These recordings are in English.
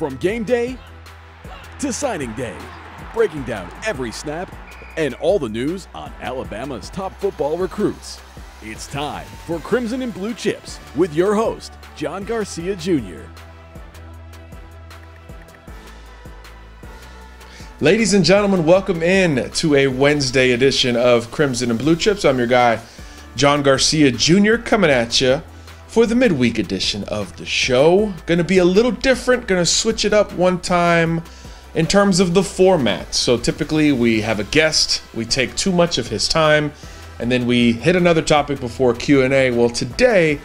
From game day to signing day, breaking down every snap and all the news on Alabama's top football recruits. It's time for Crimson and Blue Chips with your host, John Garcia Jr. Ladies and gentlemen, welcome in to a Wednesday edition of Crimson and Blue Chips. I'm your guy, John Garcia Jr., coming at you for the midweek edition of the show. Going to be a little different, going to switch it up one time in terms of the format. So typically we have a guest, we take too much of his time, and then we hit another topic before Q&A. Well, today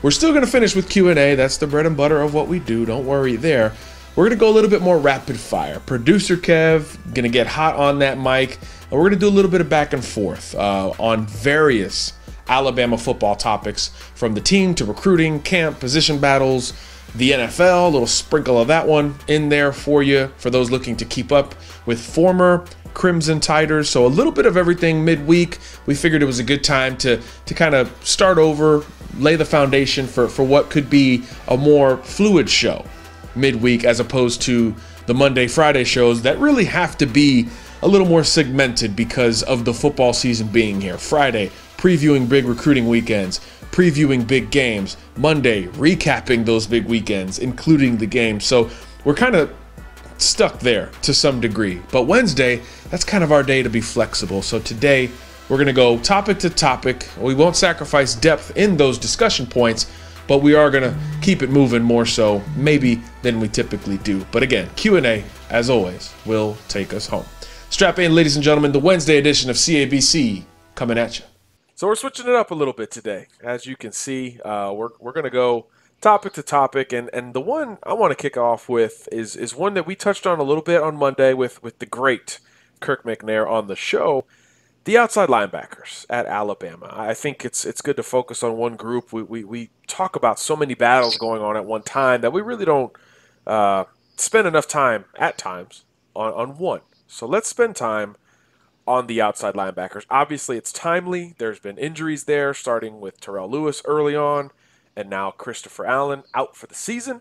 we're still going to finish with Q&A. That's the bread and butter of what we do. Don't worry there. We're going to go a little bit more rapid fire. Producer Kev going to get hot on that mic, and we're going to do a little bit of back and forth on various Alabama football topics, from the team to recruiting, camp, position battles, the NFL, a little sprinkle of that one in there for you, for those looking to keep up with former Crimson Tiders. So a little bit of everything midweek. We figured it was a good time to kind of start over, lay the foundation for what could be a more fluid show midweek, as opposed to the Monday, Friday shows that really have to be a little more segmented because of the football season being here. Friday, previewing big recruiting weekends, previewing big games. Monday, recapping those big weekends, including the game. So we're kind of stuck there to some degree. But Wednesday, that's kind of our day to be flexible. So today, we're going to go topic to topic. We won't sacrifice depth in those discussion points, but we are going to keep it moving more so maybe than we typically do. But again, Q&A, as always, will take us home. Strap in, ladies and gentlemen, the Wednesday edition of CABC coming at you. So we're switching it up a little bit today. As you can see, we're going to go topic to topic, and the one I want to kick off with is one that we touched on a little bit on Monday with the great Kirk McNair on the show, the outside linebackers at Alabama. I think it's good to focus on one group. We talk about so many battles going on at one time that we really don't spend enough time at times on one. So let's spend time on the outside linebackers. Obviously, it's timely. There's been injuries there, starting with Terrell Lewis early on, and now Christopher Allen out for the season.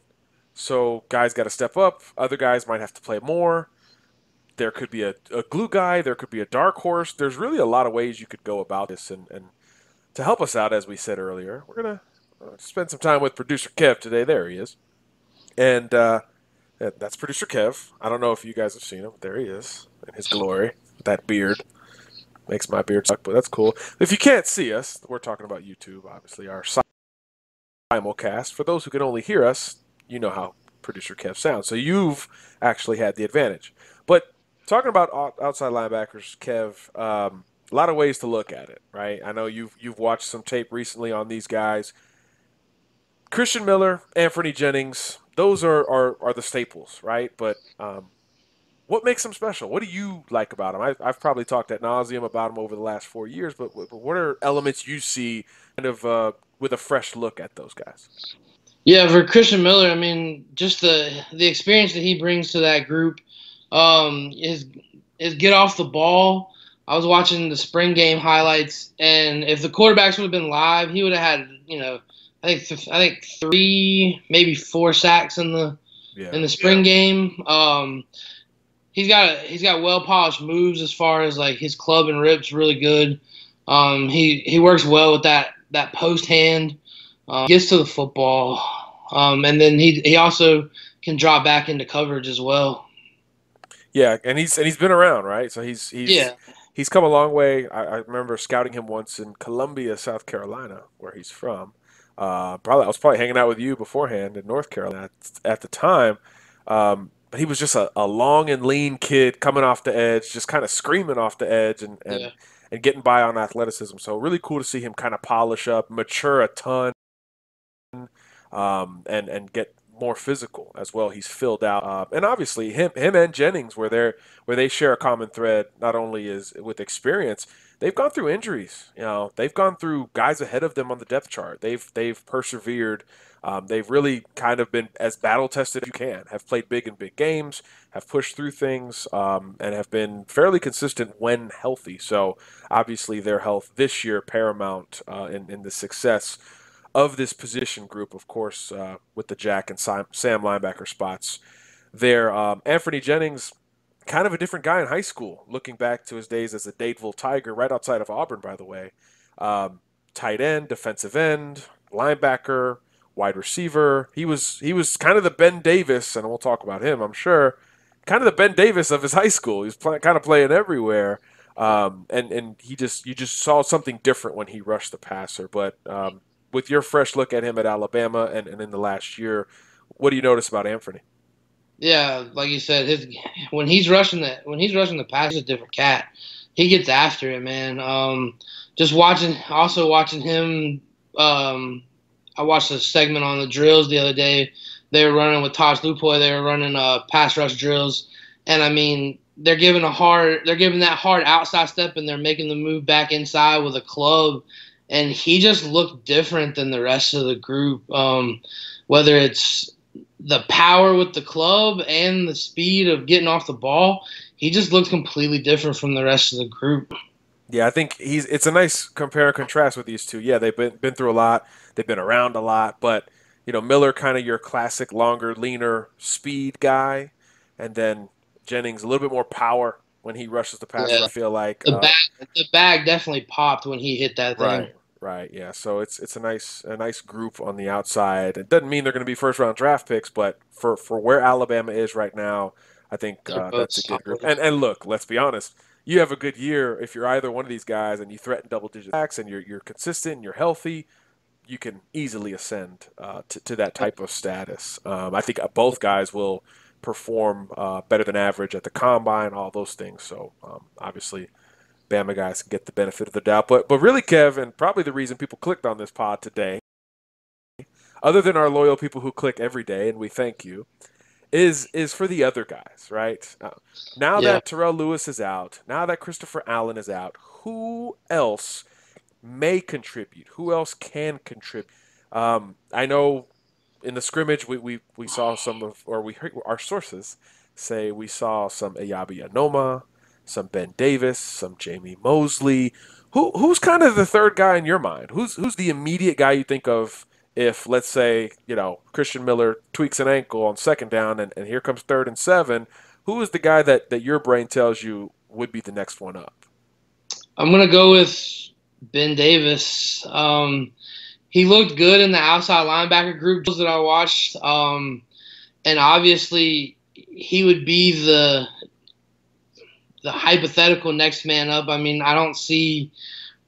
So guys got to step up. Other guys might have to play more. There could be a glue guy. There could be a dark horse. There's really a lot of ways you could go about this. And to help us out, as we said earlier, we're going to spend some time with Producer Kev today. There he is. And that's Producer Kev. I don't know if you guys have seen him. There he is in his glory. That beard makes my beard suck, but that's cool. If you can't see us, we're talking about YouTube, obviously, our simulcast. For those who can only hear us, you know how Producer Kev sounds. So you've actually had the advantage. But talking about outside linebackers, Kev, a lot of ways to look at it, right? I know you've watched some tape recently on these guys. Christian Miller, Anthony Jennings, those are the staples, right? But what makes them special? What do you like about them? I've probably talked ad nauseum about them over the last 4 years, but what are elements you see kind of with a fresh look at those guys? Yeah, for Christian Miller, I mean, just the experience that he brings to that group is get off the ball. I was watching the spring game highlights, and if the quarterbacks would have been live, he would have had, I think 3, maybe 4 sacks in the spring game. He's got well polished moves as far as like his club and rip's really good. He works well with that post hand, gets to the football, and then he also can drop back into coverage as well. Yeah, and he's been around, right? So he's come a long way. I remember scouting him once in Columbia, South Carolina, where he's from. I was probably hanging out with you beforehand in North Carolina at the time. But he was just a long and lean kid coming off the edge, just kind of screaming off the edge and getting by on athleticism. So really cool to see him kind of polish up, mature a ton, and get more physical as well. He's filled out, and obviously him and Jennings, where they share a common thread, not only is with experience. They've gone through injuries. They've gone through guys ahead of them on the depth chart. They've persevered. They've really kind of been as battle-tested as you can, have played big in big games, have pushed through things, and have been fairly consistent when healthy. So obviously their health this year paramount in the success of this position group, of course, with the Jack and Sam linebacker spots. there. Anthony Jennings, kind of a different guy in high school, looking back to his days as a Dadeville Tiger, right outside of Auburn, by the way. Tight end, defensive end, linebacker, wide receiver. He was kind of the Ben Davis, and we'll talk about him, I'm sure, kind of the Ben Davis of his high school. He was kind of playing everywhere. And you just saw something different when he rushed the passer. But with your fresh look at him at Alabama and in the last year, what do you notice about Anthony? Yeah, like you said, when he's rushing the pass, he's a different cat. He gets after it, man. Just watching him. I watched a segment on the drills the other day. They were running with Tosh Lupoy. They were running pass rush drills, and I mean, they're giving that hard outside step, and they're making the move back inside with a club, and he just looked different than the rest of the group. Whether it's the power with the club and the speed of getting off the ball, he just looks completely different from the rest of the group. Yeah, I think it's a nice compare and contrast with these two. Yeah, they've been through a lot. They've been around a lot, but Miller kind of your classic longer, leaner speed guy, and then Jennings a little bit more power when he rushes the passer. Yeah. I feel like the bag definitely popped when he hit that thing. Right, yeah. So it's a nice group on the outside. It doesn't mean they're going to be first round draft picks, but for where Alabama is right now, I think that's a good group. And look, let's be honest. You have a good year if you're either one of these guys and you threaten double-digit sacks and you're consistent and you're healthy, you can easily ascend to that type of status. I think both guys will perform better than average at the combine, all those things. So obviously, Bama guys can get the benefit of the doubt. But really, Kev, and probably the reason people clicked on this pod today, other than our loyal people who click every day, and we thank you, is for the other guys, right? Now that Terrell Lewis is out, now that Christopher Allen is out, who else may contribute? Who else can contribute? I know in the scrimmage we saw some of, or we heard our sources say we saw some Ayabi Anoma, some Ben Davis, some Jamie Mosley. Who's kind of the third guy in your mind? Who's the immediate guy you think of if, let's say, Christian Miller tweaks an ankle on second down and here comes 3rd and 7, who is the guy that your brain tells you would be the next one up? I'm going to go with Ben Davis. He looked good in the outside linebacker group that I watched. And obviously he would be the hypothetical next man up. I mean, I don't see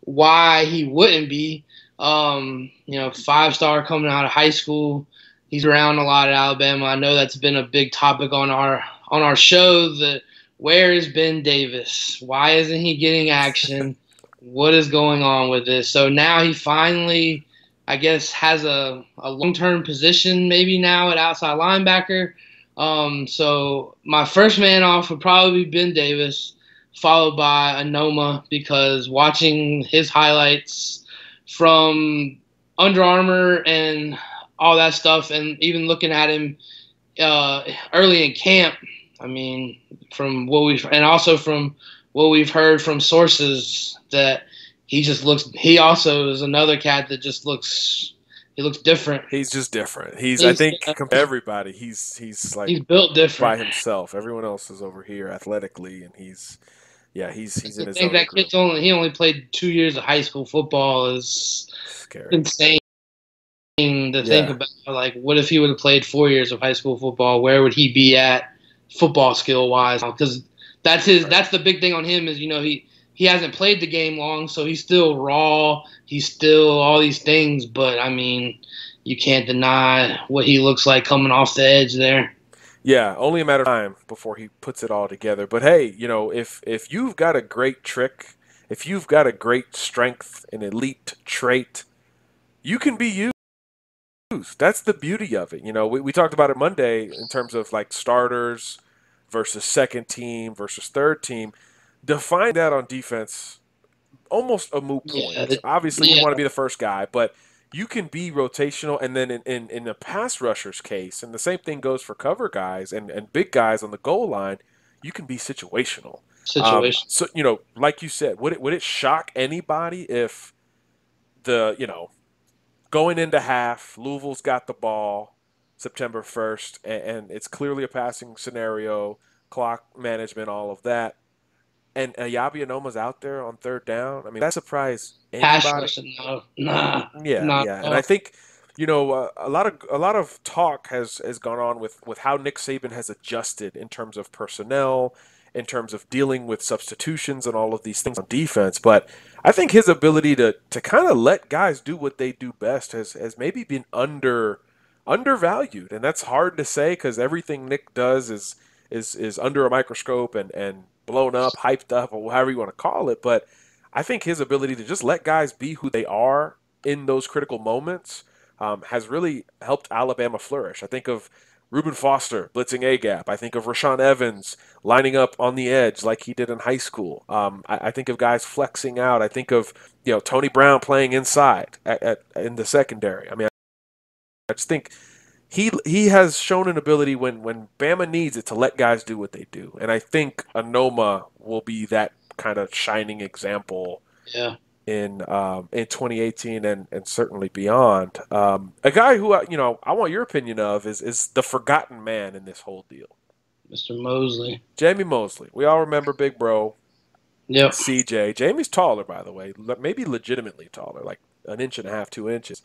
why he wouldn't be. 5-star coming out of high school. He's around a lot at Alabama. I know that's been a big topic on our show. Where is Ben Davis? Why isn't he getting action? What is going on with this? So now he finally, I guess, has a long-term position maybe now at outside linebacker. So my first man off would probably be Ben Davis, followed by Anoma, because watching his highlights from Under Armour and all that stuff, and even looking at him early in camp, I mean, from what we've heard from sources, that he also is another cat that just looks different. He's just different. I think compared to everybody, he's built different by himself. Everyone else is over here athletically, and he's in his own that group. Kid's only played 2 years of high school football is scary. Insane to think about. Like, what if he would have played 4 years of high school football? Where would he be at football skill wise? Because that's the big thing on him is he hasn't played the game long, so he's still raw. He's still all these things, but I mean, you can't deny what he looks like coming off the edge there. Yeah, only a matter of time before he puts it all together. But hey, if you've got a great trick, if you've got a great strength, an elite trait, you can be used. That's the beauty of it. We talked about it Monday in terms of like starters versus second team versus third team. Define that on defense, almost a moot point. Yeah, Obviously, you want to be the first guy, but you can be rotational, and then in the pass rusher's case, and the same thing goes for cover guys and big guys on the goal line, you can be situational. So, like you said, would it shock anybody if going into half, Louisville's got the ball, September 1st, and it's clearly a passing scenario, clock management, all of that. And Ayabi Anoma's out there on third down. I mean, that surprised Pass anybody. rush, no, nah, Yeah, not yeah, at and I all. think a lot of talk has gone on with how Nick Saban has adjusted in terms of personnel, in terms of dealing with substitutions and all of these things on defense. But I think his ability to kind of let guys do what they do best has maybe been undervalued, and that's hard to say because everything Nick does is under a microscope and blown up, hyped up, or however you want to call it. But I think his ability to just let guys be who they are in those critical moments has really helped Alabama flourish. I think of Reuben Foster blitzing A gap. I think of Rashaan Evans lining up on the edge like he did in high school. I think of guys flexing out. I think of Tony Brown playing inside in the secondary. I mean, I just think he has shown an ability when Bama needs it to let guys do what they do, and I think Anoma will be that kind of shining example Yeah. in 2018 and certainly beyond. A guy who I want your opinion of is the forgotten man in this whole deal. Mr. Mosley. Jamie Mosley. We all remember Big Bro. Yep. CJ. Jamie's taller, by the way, maybe legitimately taller, like an inch and a half, 2 inches.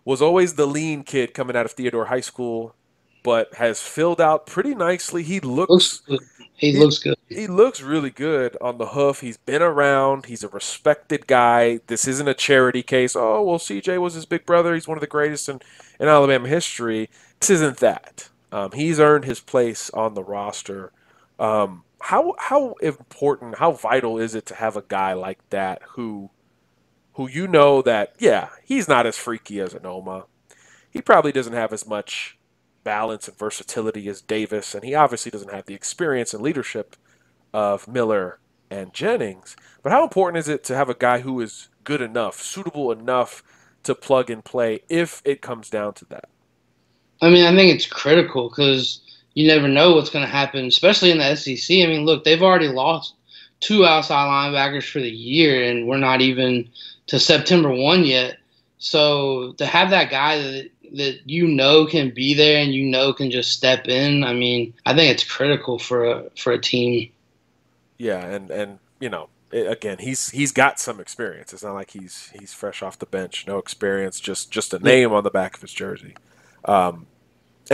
Was always the lean kid coming out of Theodore High School, but has filled out pretty nicely. He looks Good. He looks good. He looks really good on the hoof. He's been around. He's a respected guy. This isn't a charity case. Oh, well, CJ was his big brother. He's one of the greatest in Alabama history. This isn't that. He's earned his place on the roster. How important, how vital is it to have a guy like that who that, yeah, he's not as freaky as Anoma. He probably doesn't have as much balance and versatility as Davis, and he obviously doesn't have the experience and leadership of Miller and Jennings. But how important is it to have a guy who is good enough, suitable enough to plug and play if it comes down to that? I mean, I think it's critical because you never know what's going to happen, especially in the SEC. I mean, look, they've already lost 2 outside linebackers for the year, and we're not even to September 1 yet. So to have that guy that can be there and can just step in, I mean, I think it's critical for a team. Yeah, and again, he's got some experience. It's not like he's fresh off the bench, no experience, just a name on the back of his jersey. And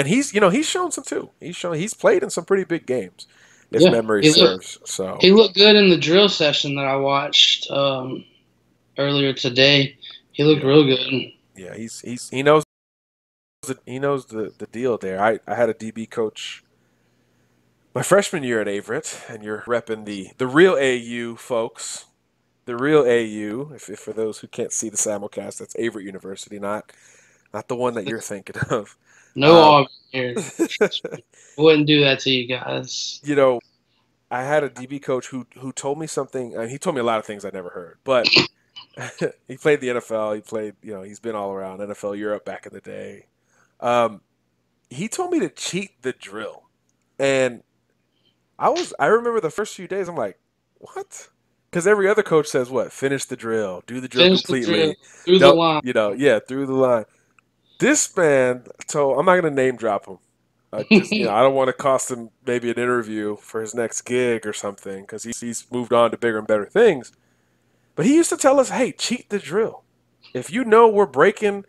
he's shown some too. He's played in some pretty big games, if memory serves. So he looked good in the drill session that I watched earlier today. He looked real good. Yeah, he knows the deal there. I had a DB coach my freshman year at Averett, and you're repping the real AU, folks. The real AU, if for those who can't see the simulcast, that's Averett University, not the one that you're thinking of. No Auburn here. Wouldn't do that to you guys. I had a DB coach who told me something, and he told me a lot of things I never heard, but he played the NFL. He played, he's been all around NFL Europe back in the day. He told me to cheat the drill, and I remember the first few days I'm like, what? Because every other coach says what? Finish the drill, do the drill completely, through the line. Through the line. This man, so I'm not gonna name drop him. I don't want to cost him maybe an interview for his next gig or something because he's moved on to bigger and better things. But he used to tell us, hey, cheat the drill. If you know we're breaking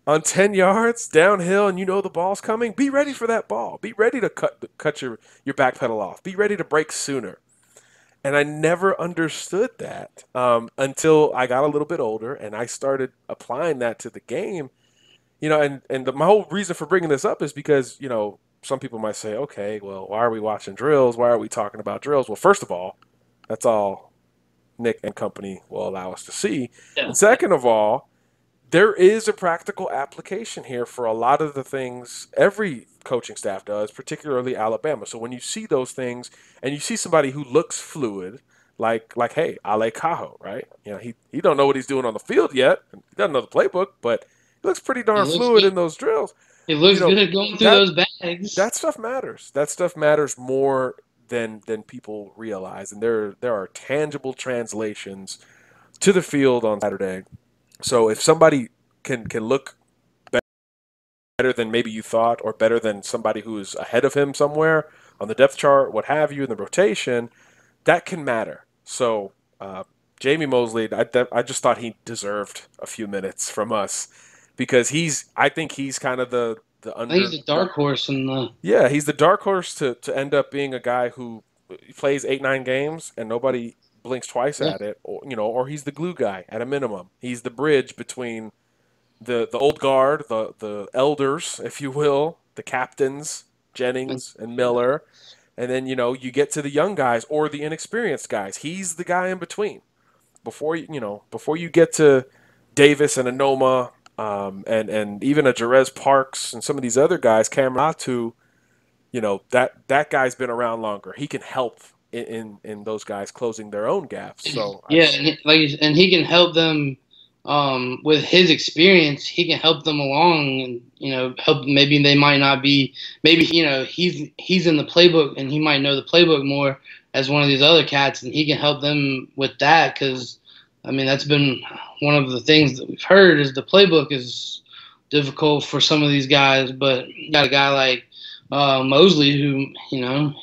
on 10 yards downhill and the ball's coming, be ready for that ball. Be ready to cut your back pedal off. Be ready to break sooner. And I never understood that until I got a little bit older and I started applying that to the game. My whole reason for bringing this up is because, some people might say, okay, well, why are we watching drills? Why are we talking about drills? Well, first of all, that's all Nick and company will allow us to see. Yeah. And second of all, there is a practical application here for a lot of the things every coaching staff does, particularly Alabama. So when you see those things and you see somebody who looks fluid, like hey, Ale Cajo, right? He don't know what he's doing on the field yet. He doesn't know the playbook, but he looks pretty darn fluid in those drills. He looks good at going through those bags. That stuff matters. That stuff matters more than people realize. And there are tangible translations to the field on Saturday. So if somebody can look better than maybe you thought, or better than somebody who is ahead of him somewhere on the depth chart, what have you, in the rotation, that can matter. So Jamie Mosley, I just thought he deserved a few minutes from us because I think he's kind of the I think he's a dark horse in the. Yeah, he's the dark horse to end up being a guy who plays 8-9 games and nobody blinks twice at it, or he's the glue guy at a minimum. He's the bridge between the old guard, the elders, if you will, the captains, Jennings and Miller, and then you get to the young guys or the inexperienced guys. He's the guy in between. Before you get to Davis and Anoma, and even a Jerez Parks and some of these other guys, Cameratu, that guy's been around longer. He can help in those guys closing their own gaps. So yeah, and he can help them with his experience. He can help them along, and help. Maybe they might not be. Maybe he's in the playbook, and he might know the playbook more as one of these other cats, and he can help them with that. Because that's been one of the things that we've heard is the playbook is difficult for some of these guys. But you got a guy like Mosley, who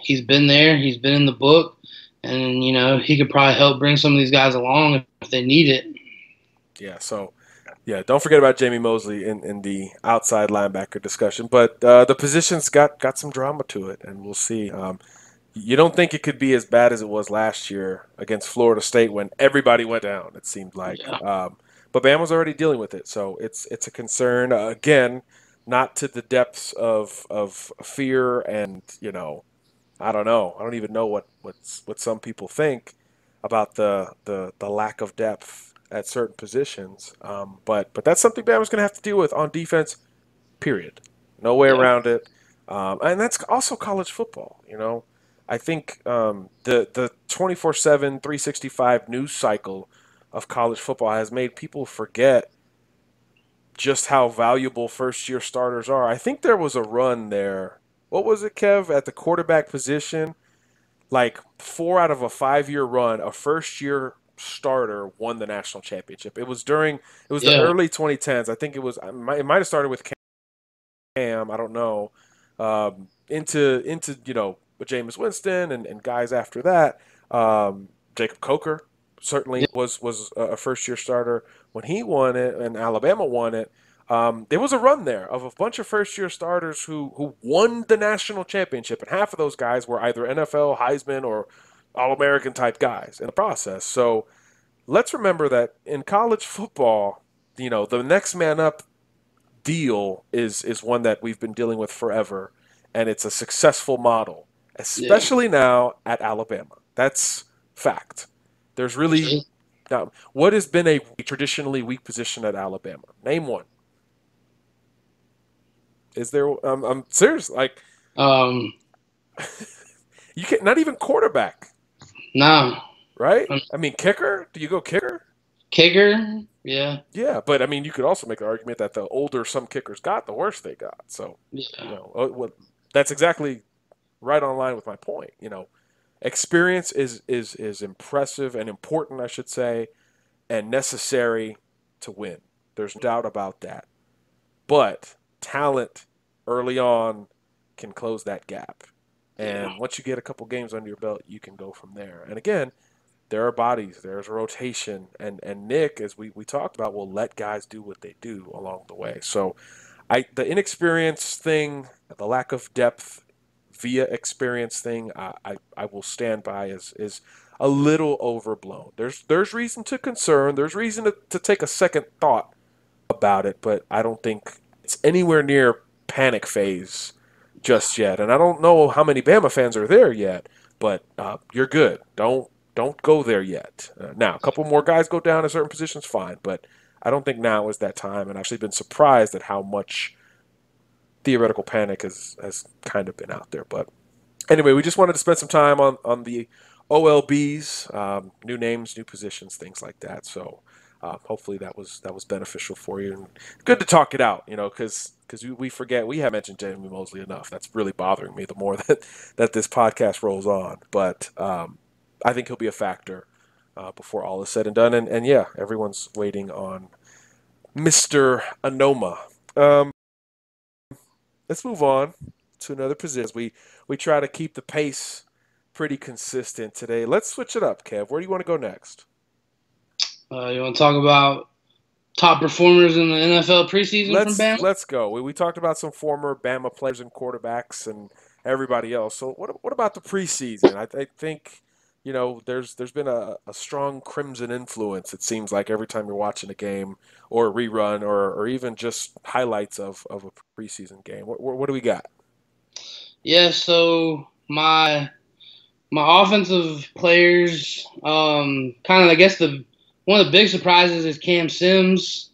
he's been there, he's been in the book, and he could probably help bring some of these guys along if they need it. Yeah, so don't forget about Jamie Mosley in the outside linebacker discussion. But the position's got some drama to it, and we'll see. You don't think it could be as bad as it was last year against Florida State when everybody went down, it seemed like. Yeah. But Bama's already dealing with it, so it's a concern. Again, not to the depths of fear and, I don't know. I don't even know what some people think about the lack of depth at certain positions. But that's something Bama's going to have to deal with on defense, period. No way around it. And that's also college football, I think the 24/7, 365 news cycle of college football has made people forget just how valuable first-year starters are. I think there was a run there. What was it, Kev, at the quarterback position? Like 4 out of a 5-year run, a first-year starter won the national championship. It was the early 2010s. I think it might have started with Cam. I don't know. Into Jameis Winston and guys after that. Jacob Coker certainly was a first-year starter when he won it, and Alabama won it. There was a run there of a bunch of first-year starters who won the national championship, and half of those guys were either NFL, Heisman, or All-American type guys in the process. So let's remember that in college football, the next man up deal is one that we've been dealing with forever, and it's a successful model, especially now at Alabama. That's fact. There's really now, what has been a traditionally weak position at Alabama? Name one. Is there? I'm serious. Like, you can't. Not even quarterback. No. Right? Kicker. Do you go kicker? Kicker. Yeah. Yeah, but you could also make the argument that the older some kickers got, the worse they got. So, that's exactly right on line with my point. Experience is impressive and important, I should say, and necessary to win. There's no doubt about that. But talent early on can close that gap. And once you get a couple games under your belt, you can go from there. And again, there are bodies, there's rotation, and Nick, as we talked about, will let guys do what they do along the way. So the inexperience thing, the lack of depth via experience thing, I will stand by is a little overblown. There's reason to concern. There's reason to take a second thought about it, but I don't think it's anywhere near panic phase just yet. And I don't know how many Bama fans are there yet, but you're good. Don't go there yet. Now, a couple more guys go down in certain positions, fine, but I don't think now is that time. And I've actually been surprised at how much theoretical panic has kind of been out there. But anyway, we just wanted to spend some time on the OLBs, new names, new positions, things like that. So hopefully that was beneficial for you. And good to talk it out, because we forget, we haven't mentioned Jamie Mosley enough. That's really bothering me the more that this podcast rolls on. But I think he'll be a factor before all is said and done. And yeah, everyone's waiting on Mr. Anoma. let's move on to another position. We try to keep the pace pretty consistent today. Let's switch it up, Kev. Where do you want to go next? You want to talk about top performers in the NFL preseason from Bama? Let's go. We talked about some former Bama players and quarterbacks and everybody else. So what about the preseason? I think there's been a strong Crimson influence. It seems like every time you're watching a game or a rerun or even just highlights of a preseason game. What do we got? Yeah, so my offensive players, kind of I guess one of the big surprises is Cam Sims.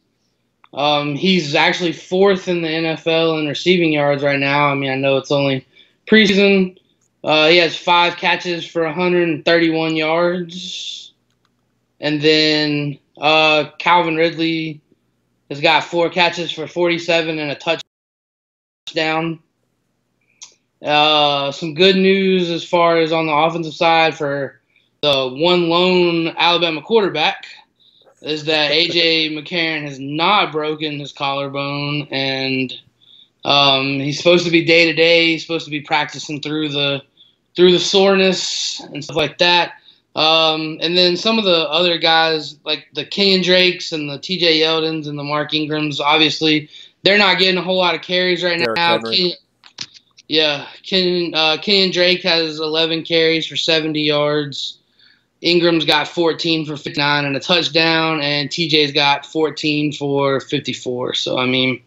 He's actually fourth in the NFL in receiving yards right now. I mean, I know it's only preseason. He has 5 catches for 131 yards. And then Calvin Ridley has got 4 catches for 47 and a touchdown. Some good news as far as on the offensive side for the one lone Alabama quarterback is that A.J. McCarron has not broken his collarbone, and he's supposed to be day-to-day. He's supposed to be practicing through the soreness and stuff like that. And then some of the other guys, like the Kenyon Drakes and the T.J. Yeldons and the Mark Ingrams, obviously, they're not getting a whole lot of carries right now. Kenyon Drake has 11 carries for 70 yards. Ingram's got 14 for 59 and a touchdown, and TJ's got 14 for 54. So, I mean,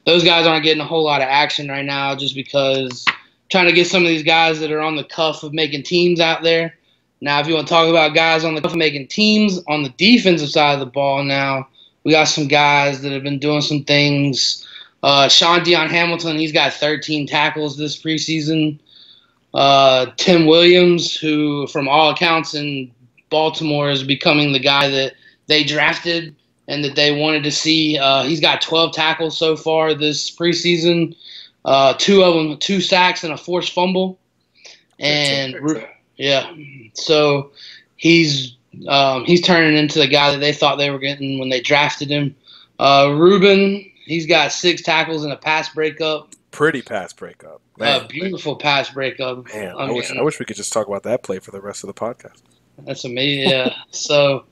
those guys aren't getting a whole lot of action right now just because trying to get some of these guys that are on the cuff of making teams out there. Now, if you want to talk about guys on the cuff of making teams on the defensive side of the ball now, we got some guys that have been doing some things. Sean Deion Hamilton, he's got 13 tackles this preseason. Tim Williams, who from all accounts in Baltimore is becoming the guy that they drafted and that they wanted to see. He's got 12 tackles so far this preseason. 2 of them, 2 sacks and a forced fumble. And yeah, so he's turning into the guy that they thought they were getting when they drafted him. Ruben, he's got 6 tackles and a pass breakup. Pretty pass breakup. Beautiful pass breakup. Man, I wish we could just talk about that play for the rest of the podcast. That's amazing. Yeah. So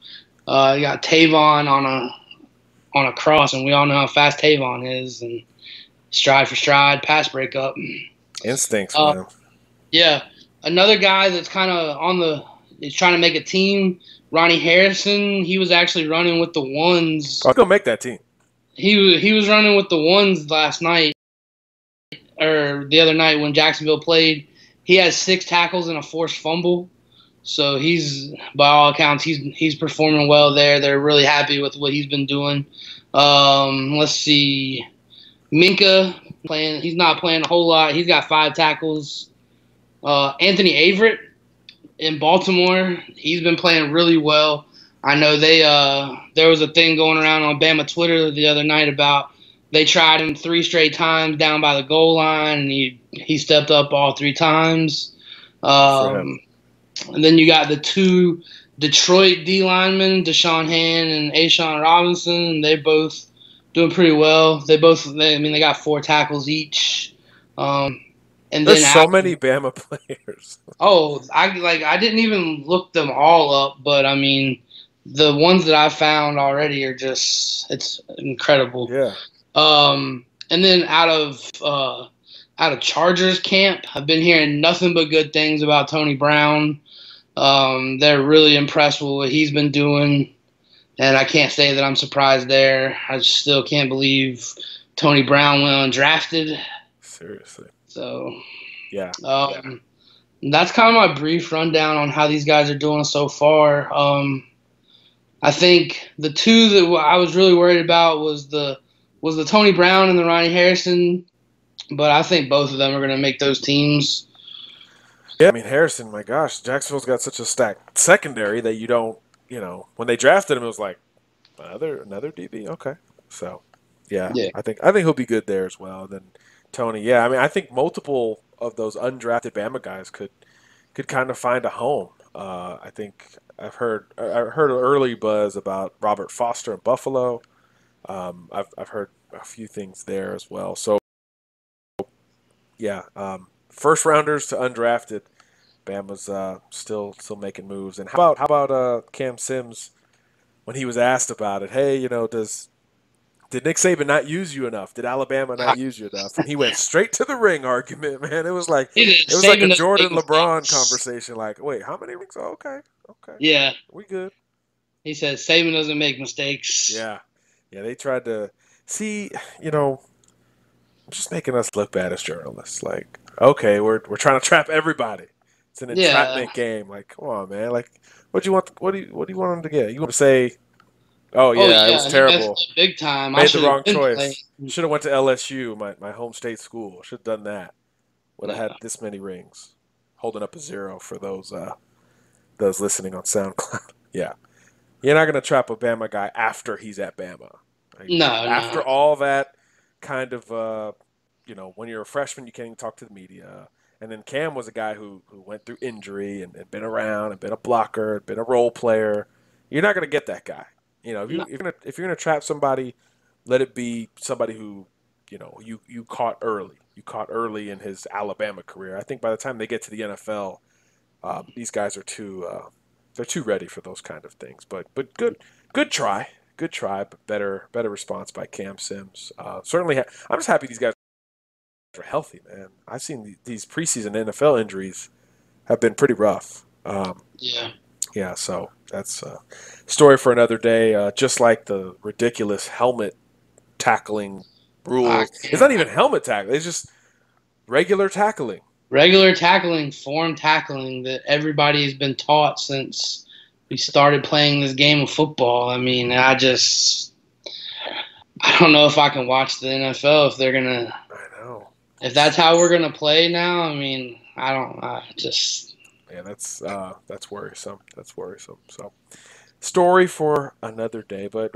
you got Tavon on a cross, and we all know how fast Tavon is, and stride for stride, pass breakup. Instincts, man. Yeah. Another guy that's kind of is trying to make a team, Ronnie Harrison. He was actually running with the ones. I'll go make that team. He was running with the ones last night, or the other night when Jacksonville played. He has 6 tackles and a forced fumble. So he's, by all accounts, he's performing well there. They're really happy with what he's been doing. Let's see. Minka, he's not playing a whole lot. He's got 5 tackles. Anthony Averett in Baltimore, he's been playing really well. I know there was a thing going around on Bama Twitter the other night about they tried him 3 straight times down by the goal line, and he stepped up all 3 times. And then you got the 2 Detroit D linemen, Deshaun Hand and Ashawn Robinson. They're both doing pretty well. They got 4 tackles each. And there's so many Bama players. I didn't even look them all up, but I mean, the ones that I found already are it's incredible. Yeah. And then out of Chargers camp, I've been hearing nothing but good things about Tony Brown. They're really impressed with what he's been doing, and I can't say that I'm surprised there. I still can't believe Tony Brown went undrafted. Seriously. So, yeah. That's kind of my brief rundown on how these guys are doing so far. I think the 2 that I was really worried about was the Tony Brown and the Ronnie Harrison, but I think both of them are going to make those teams. Yeah, I mean, Harrison, my gosh, Jacksonville's got such a stacked secondary that you don't, when they drafted him, it was like, another DB? Okay. So, yeah. I think he'll be good there as well. And then Tony, yeah, I mean, I think multiple of those undrafted Bama guys could kind of find a home. I think I heard early buzz about Robert Foster in Buffalo. I've heard a few things there as well. So yeah, first rounders to undrafted. Bama's still making moves. And how about Cam Sims when he was asked about it? Hey, did Nick Saban not use you enough? Did Alabama not use you enough? And he went straight to the ring argument, man. It was like a Saban doesn't Jordan make LeBron mistakes. conversation. Like, wait, how many rings? Oh, okay, Yeah, we good. he said Saban doesn't make mistakes. Yeah, yeah. They tried to see, just making us look bad as journalists. Like, okay, we're trying to trap everybody. It's an Yeah, entrapment game. Like, come on, man. Like, what do you want? What do you want them to get? You want to say, oh oh yeah, it was yeah, he messed terrible. up big time. I Made the should have wrong been playing. choice. Should have went to LSU, my home state school. Should have done that. Would have Yeah. had this many rings. Holding up a 0 for those listening on SoundCloud. Yeah, you're not gonna trap a Bama guy after he's at Bama. Like, No, after no. all that kind of when you're a freshman, you can't even talk to the media. And then Cam was a guy who went through injury and been around and been a blocker, been a role player. You're not gonna get that guy. If you're gonna trap somebody, let it be somebody who, you caught early. You caught early in his Alabama career. I think by the time they get to the NFL, these guys are they're too ready for those kind of things. But good try, but better response by Cam Sims. Certainly, I'm just happy these guys are healthy, man. I've seen these preseason NFL injuries have been pretty rough. Yeah. Yeah, so that's a story for another day. Just like the ridiculous helmet tackling rule. It's not even helmet tackling. It's just regular tackling. Regular tackling, form tackling that everybody has been taught since we started playing this game of football. I mean, I don't know if I can watch the NFL if they're gonna. I know. If that's how we're gonna play now, I mean, I don't. Yeah, that's worrisome. That's worrisome. So, story for another day. But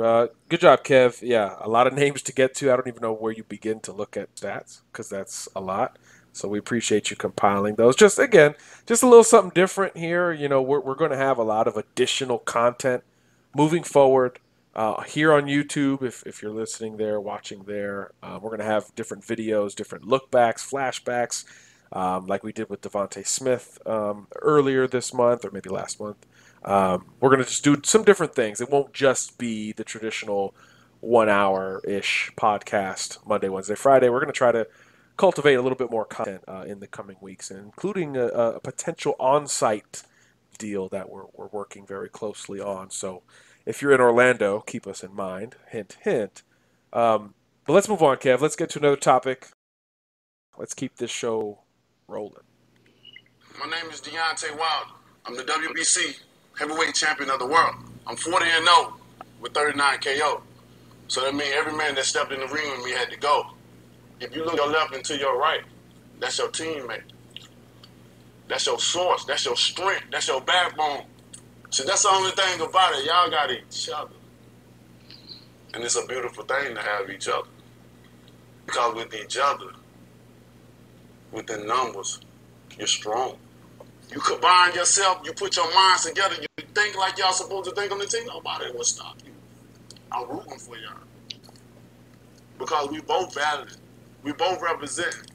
good job, Kev. Yeah, a lot of names to get to. I don't even know where you begin to look at stats because that's a lot. So we appreciate you compiling those. Just a little something different here. We're going to have a lot of additional content moving forward here on YouTube. If you're listening there, watching there, we're going to have different videos, different lookbacks, flashbacks, like we did with Devontae Smith earlier this month or maybe last month. We're going to just do some different things. It won't just be the traditional 1 hour-ish podcast Monday, Wednesday, Friday. We're going to try to cultivate a little bit more content in the coming weeks, including a potential on-site deal that we're working very closely on. So if you're in Orlando, keep us in mind. Hint, hint. But let's move on, Kev. Let's get to another topic. Let's keep this show rolling. My name is Deontay Wilder. I'm the WBC heavyweight champion of the world. I'm 40-0 with 39 KO. So that means every man that stepped in the ring with me had to go. If you look to your left and to your right, that's your teammate. That's your source. That's your strength. That's your backbone. So that's the only thing about it. Y'all got each other. And it's a beautiful thing to have each other. Because with each other, within numbers, you're strong. You combine yourself, you put your minds together, you think like y'all supposed to think on the team, nobody will stop you. I'm rooting for y'all. Because we both valid. We both represent.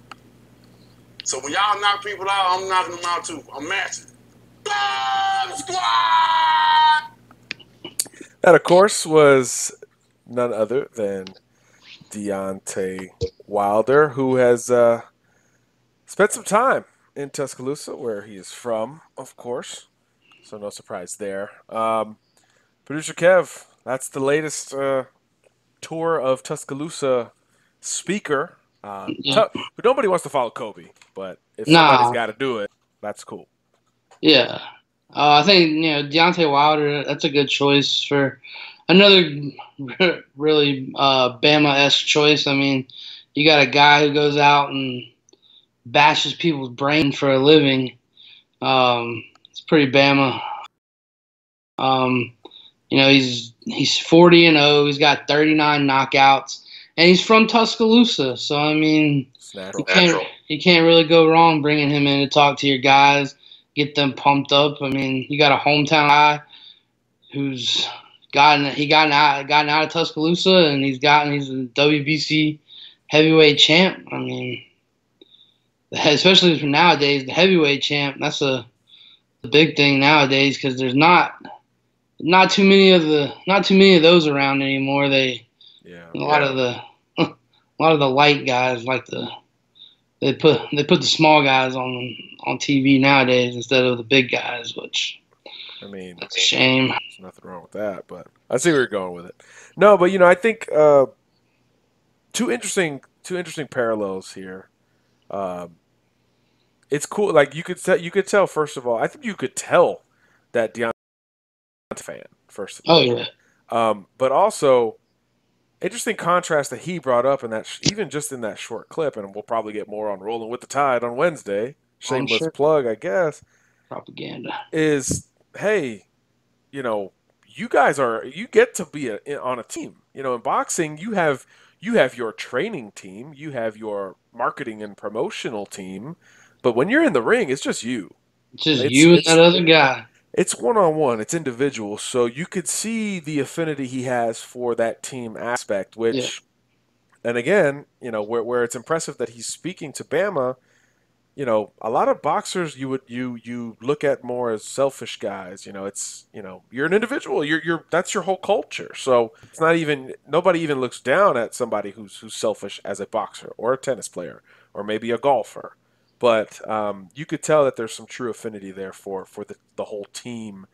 So when y'all knock people out, I'm knocking them out too. I'm matching. Bomb Squad! That, of course, was none other than Deontay Wilder, who has spent some time in Tuscaloosa, where he is from, of course. So no surprise there. Producer Kev, that's the latest tour of Tuscaloosa speaker. Yeah. Nobody wants to follow Kobe, but if Nah. somebody's got to do it, that's cool. Yeah. I think, Deontay Wilder, that's a good choice for another really Bama-esque choice. I mean, you got a guy who goes out and bashes people's brain for a living. It's pretty Bama. He's 40-0. He's got 39 knockouts, and he's from Tuscaloosa. So I mean, you can't really go wrong bringing him in to talk to your guys, get them pumped up. I mean, you got a hometown guy who's gotten out of Tuscaloosa, and he's a WBC heavyweight champ. I mean, especially for nowadays, the heavyweight champ. That's the big thing nowadays because there's not too many of those around anymore. A lot of the light guys they put the small guys on TV nowadays instead of the big guys, which I mean, that's a shame. There's nothing wrong with that, but I see where you're going with it. No, but I think two interesting parallels here. It's cool. Like you could tell first of all. I think you could tell that Deontay fan first of all. Oh yeah. But also interesting contrast that he brought up in that even just in that short clip, and we'll probably get more on Rolling with the Tide on Wednesday. Shameless plug, I guess. Propaganda is hey, you guys you get to be on a team. In boxing, you have your training team, you have your marketing and promotional team, but when you're in the ring, it's just you. It's just you and that other guy. It's one-on-one. It's individual. So you could see the affinity he has for that team aspect, which, and again, where it's impressive that he's speaking to Bama. A lot of boxers you look at more as selfish guys. It's you're an individual. That's your whole culture. So it's not even nobody even looks down at somebody who's selfish as a boxer or a tennis player or maybe a golfer. But you could tell that there's some true affinity there for the whole team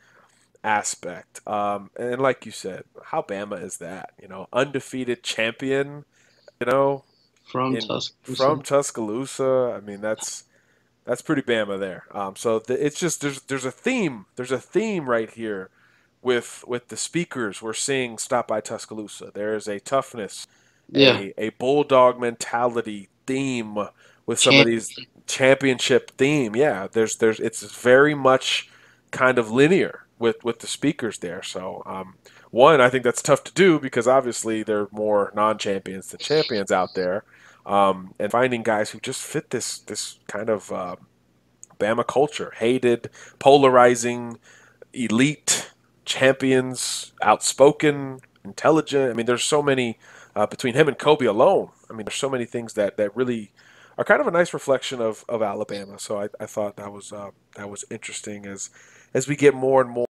aspect. And like you said, how Bama is that? Undefeated champion. From Tuscaloosa. I mean, that's pretty Bama there. So it's just there's a theme. There's a theme right here with the speakers we're seeing stop by Tuscaloosa. There is a toughness, a bulldog mentality theme with some of these championship theme. Yeah, it's very much kind of linear with the speakers there. So one, I think that's tough to do because obviously there are more non-champions than champions out there. And finding guys who just fit this kind of Bama culture, hated, polarizing, elite champions, outspoken, intelligent. I mean, there's so many between him and Kobe alone. I mean, there's so many things that really are kind of a nice reflection of Alabama. So I thought that was interesting as we get more and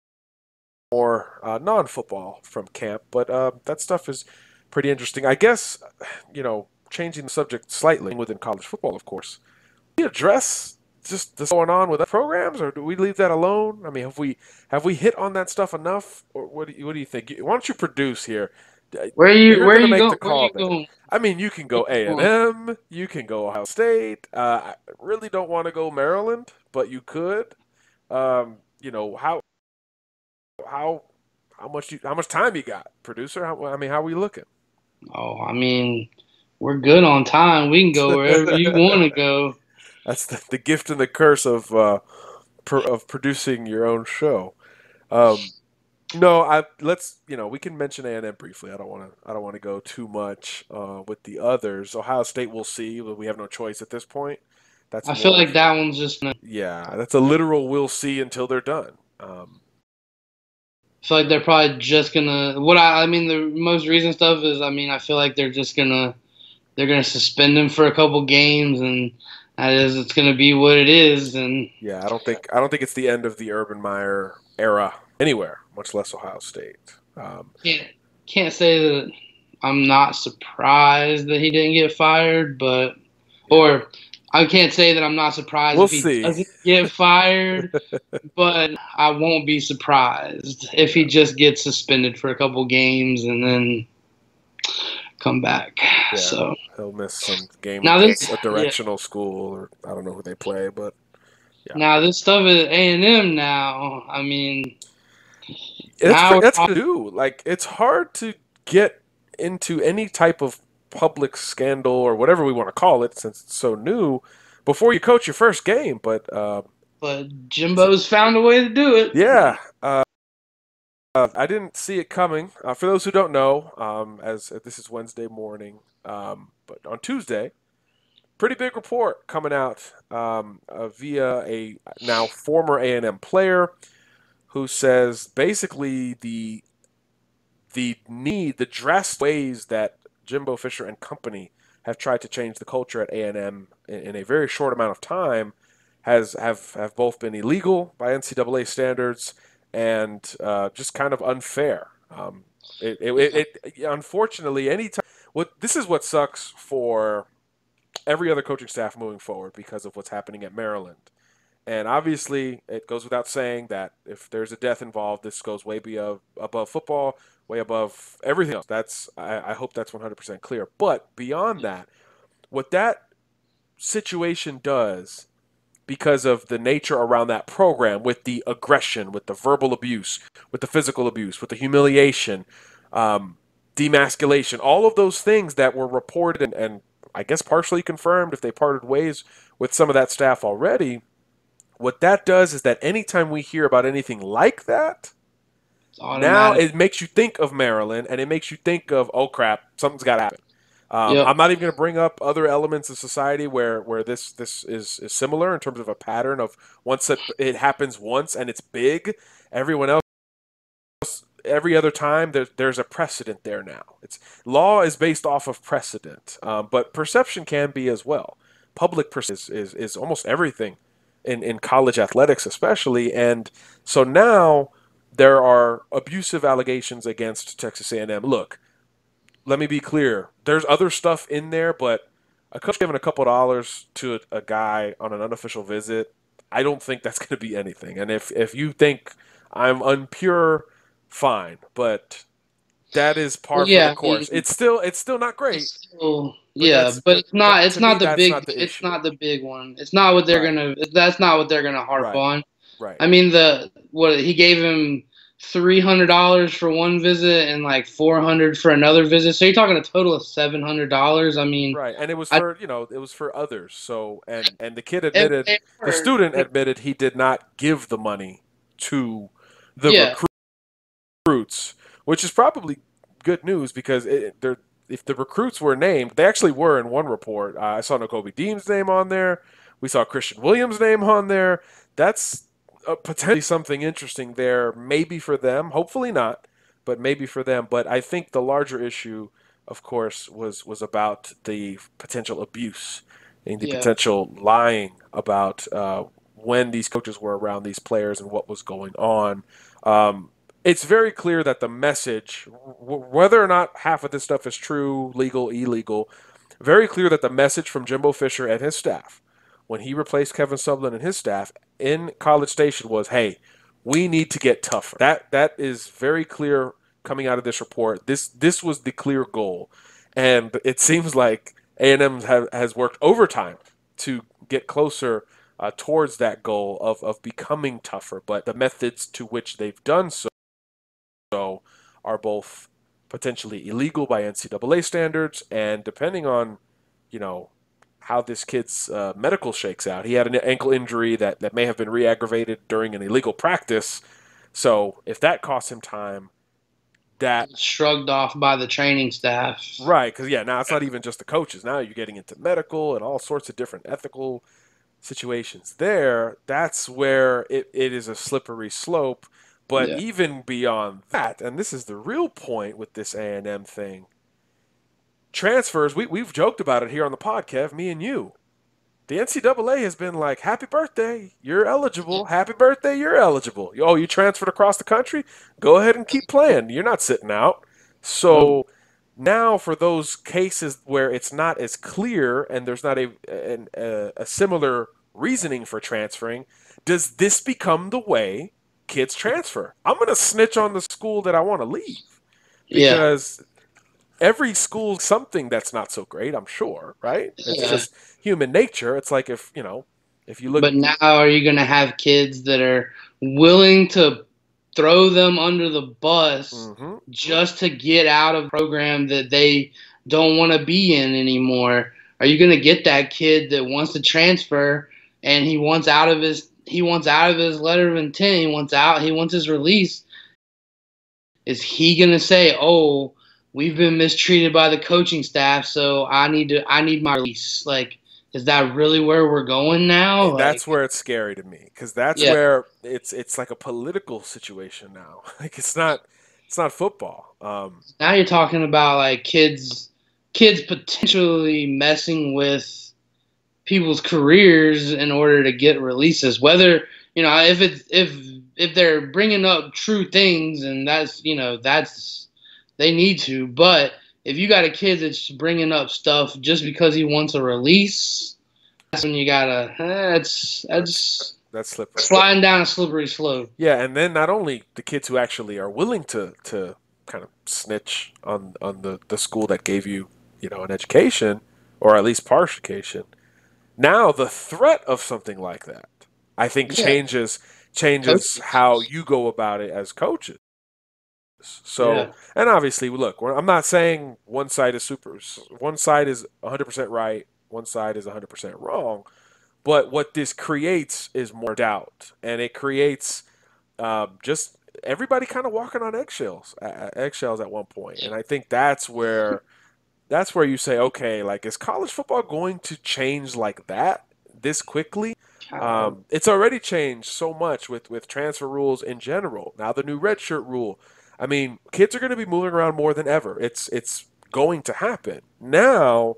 more non-football from camp. But that stuff is pretty interesting. I guess changing the subject slightly within college football, of course. Do we address just this going on with programs, or do we leave that alone? I mean, have we hit on that stuff enough, or what do you think? Why don't you produce here? Where are you going? I mean, you can go A&M, you can go Ohio State. I really don't want to go Maryland, but you could. How much time you got, producer? How are we looking? Oh, I mean, we're good on time. We can go wherever you want to go. That's the gift and the curse of producing your own show. No, we can mention A&M briefly. I don't want to go too much with the others. Ohio State, we'll see. We have no choice at this point. I feel like that one's just that's a literal we'll see until they're done. I feel like they're probably just gonna. The most recent stuff is, I feel like they're gonna suspend him for a couple games, and it's gonna be what it is. And yeah, I don't think it's the end of the Urban Meyer era anywhere, much less Ohio State. Can't say that I'm not surprised that he didn't get fired, or I can't say that I'm not surprised if he doesn't get fired, but I won't be surprised if he just gets suspended for a couple games and then come back. Yeah, so he'll miss some game against a directional school, or I don't know who they play, but yeah. Now this stuff at A&M now, that's to do. Like, it's hard to get into any type of public scandal or whatever we want to call it, since it's so new, before you coach your first game. But Jimbo's found a way to do it. Yeah. I didn't see it coming. For those who don't know, as this is Wednesday morning, but on Tuesday, pretty big report coming out via a now former A&M player who says basically the drastic ways that Jimbo Fisher and company have tried to change the culture at A&M in a very short amount of time have both been illegal by NCAA standards and just kind of unfair. Unfortunately, anytime this is what sucks for every other coaching staff moving forward because of what's happening at Maryland. And obviously, it goes without saying that if there's a death involved, this goes way above football, way above everything else. I hope that's 100% clear. But beyond that, what that situation does, because of the nature around that program, with the aggression, with the verbal abuse, with the physical abuse, with the humiliation, demasculation, all of those things that were reported and I guess partially confirmed if they parted ways with some of that staff already, what that does is that anytime we hear about anything like that, now it makes you think of Maryland and it makes you think of, oh crap, something's got to happen. I'm not even going to bring up other elements of society where this is similar in terms of a pattern of once it happens once and it's big, everyone else, every other time there's a precedent there now. Law is based off of precedent, but perception can be as well. Public perception is almost everything in college athletics especially, and so now there are abusive allegations against Texas A&M. Look, let me be clear. There's other stuff in there, but a coach giving a couple dollars to a guy on an unofficial visit, I don't think that's going to be anything. And if you think I'm unpure, fine, but that is par for the course. It's still not great. But it's not the big one. It's not what they're gonna. That's not what they're gonna harp on. Right. I mean, he gave him $300 for one visit and like $400 for another visit. So you're talking a total of $700. I mean, right, and it was for it was for others. So and the kid admitted, the student admitted he did not give the money to the recruits, which is probably good news because if the recruits were named, they actually were in one report. I saw Nakobe Dean's name on there. We saw Christian Williams' name on there. That's potentially something interesting there, maybe for them. Hopefully not, but maybe for them. But I think the larger issue, of course, was about the potential abuse and the potential lying about when these coaches were around these players and what was going on. It's very clear that the message, whether or not half of this stuff is true, legal, illegal, very clear that the message from Jimbo Fisher and his staff, when he replaced Kevin Sumlin and his staff in College Station, was, hey, we need to get tougher. That is very clear coming out of this report. This was the clear goal. And it seems like A&M has worked overtime to get closer towards that goal of becoming tougher. But the methods to which they've done so are both potentially illegal by NCAA standards, and depending on, how this kid's medical shakes out. He had an ankle injury that may have been re-aggravated during an illegal practice. So if that costs him time, that shrugged off by the training staff. Right, because now it's not even just the coaches. Now you're getting into medical and all sorts of different ethical situations there. That's where it is a slippery slope. But even beyond that, and this is the real point with this A&M thing, transfers, we've joked about it here on the podcast, me and you. The NCAA has been like, happy birthday, you're eligible. Happy birthday, you're eligible. Oh, you transferred across the country? Go ahead and keep playing. You're not sitting out. So now for those cases where it's not as clear and there's not a similar reasoning for transferring, does this become the way kids transfer? I'm going to snitch on the school that I want to leave because every school something that's not so great, I'm sure, right? It's just human nature. It's like if you look. But now are you going to have kids that are willing to throw them under the bus just to get out of a program that they don't want to be in anymore? Are you going to get that kid that wants to transfer and he wants out of his letter of intent, he wants his release? Is he going to say, "Oh, we've been mistreated by the coaching staff, so I need my release"? Like, is that really where we're going now? That's where it's scary to me, because that's where it's like a political situation now. Like it's not football. Now you're talking about like kids kids potentially messing with people's careers in order to get releases. Whether if they're bringing up true things, and that's they need to. But if you got a kid that's bringing up stuff just because he wants a release, that's when you gotta. That's slippery. Sliding down a slippery slope. Yeah, and then not only the kids who actually are willing to kind of snitch on the school that gave you an education, or at least partial education. Now the threat of something like that, I think, changes how you go about it as coaches. So, and obviously, look, I'm not saying one side is 100% right, one side is 100% wrong, but what this creates is more doubt, and it creates just everybody kind of walking on eggshells at one point. And I think that's where you say, okay, like, is college football going to change like that this quickly? It's already changed so much with transfer rules in general. Now the new redshirt rule. I mean, kids are going to be moving around more than ever. It's going to happen. Now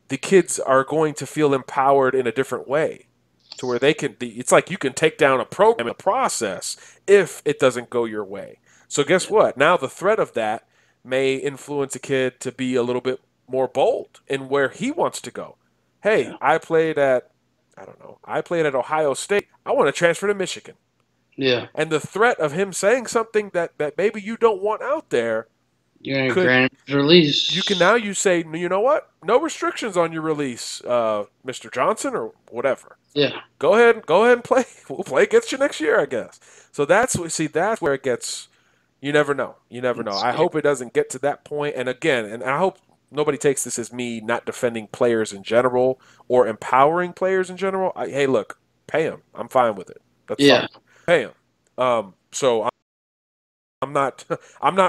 the kids are going to feel empowered in a different way, to where it's like you can take down a program, a process, if it doesn't go your way. So guess what? Now the threat of that may influence a kid to be a little bit more bold in where he wants to go. Hey, I played at Ohio State. I want to transfer to Michigan. Yeah. And the threat of him saying something that maybe you don't want out there, you're going to grant release. You say, you know what? No restrictions on your release, Mr. Johnson, or whatever. Yeah. Go ahead and play. We'll play against you next year, I guess. So that's where it gets. You never know. I hope it doesn't get to that point. And again, I hope nobody takes this as me not defending players in general or empowering players in general. Hey, look, pay them. I'm fine with it. That's fine. Pay them. So I'm not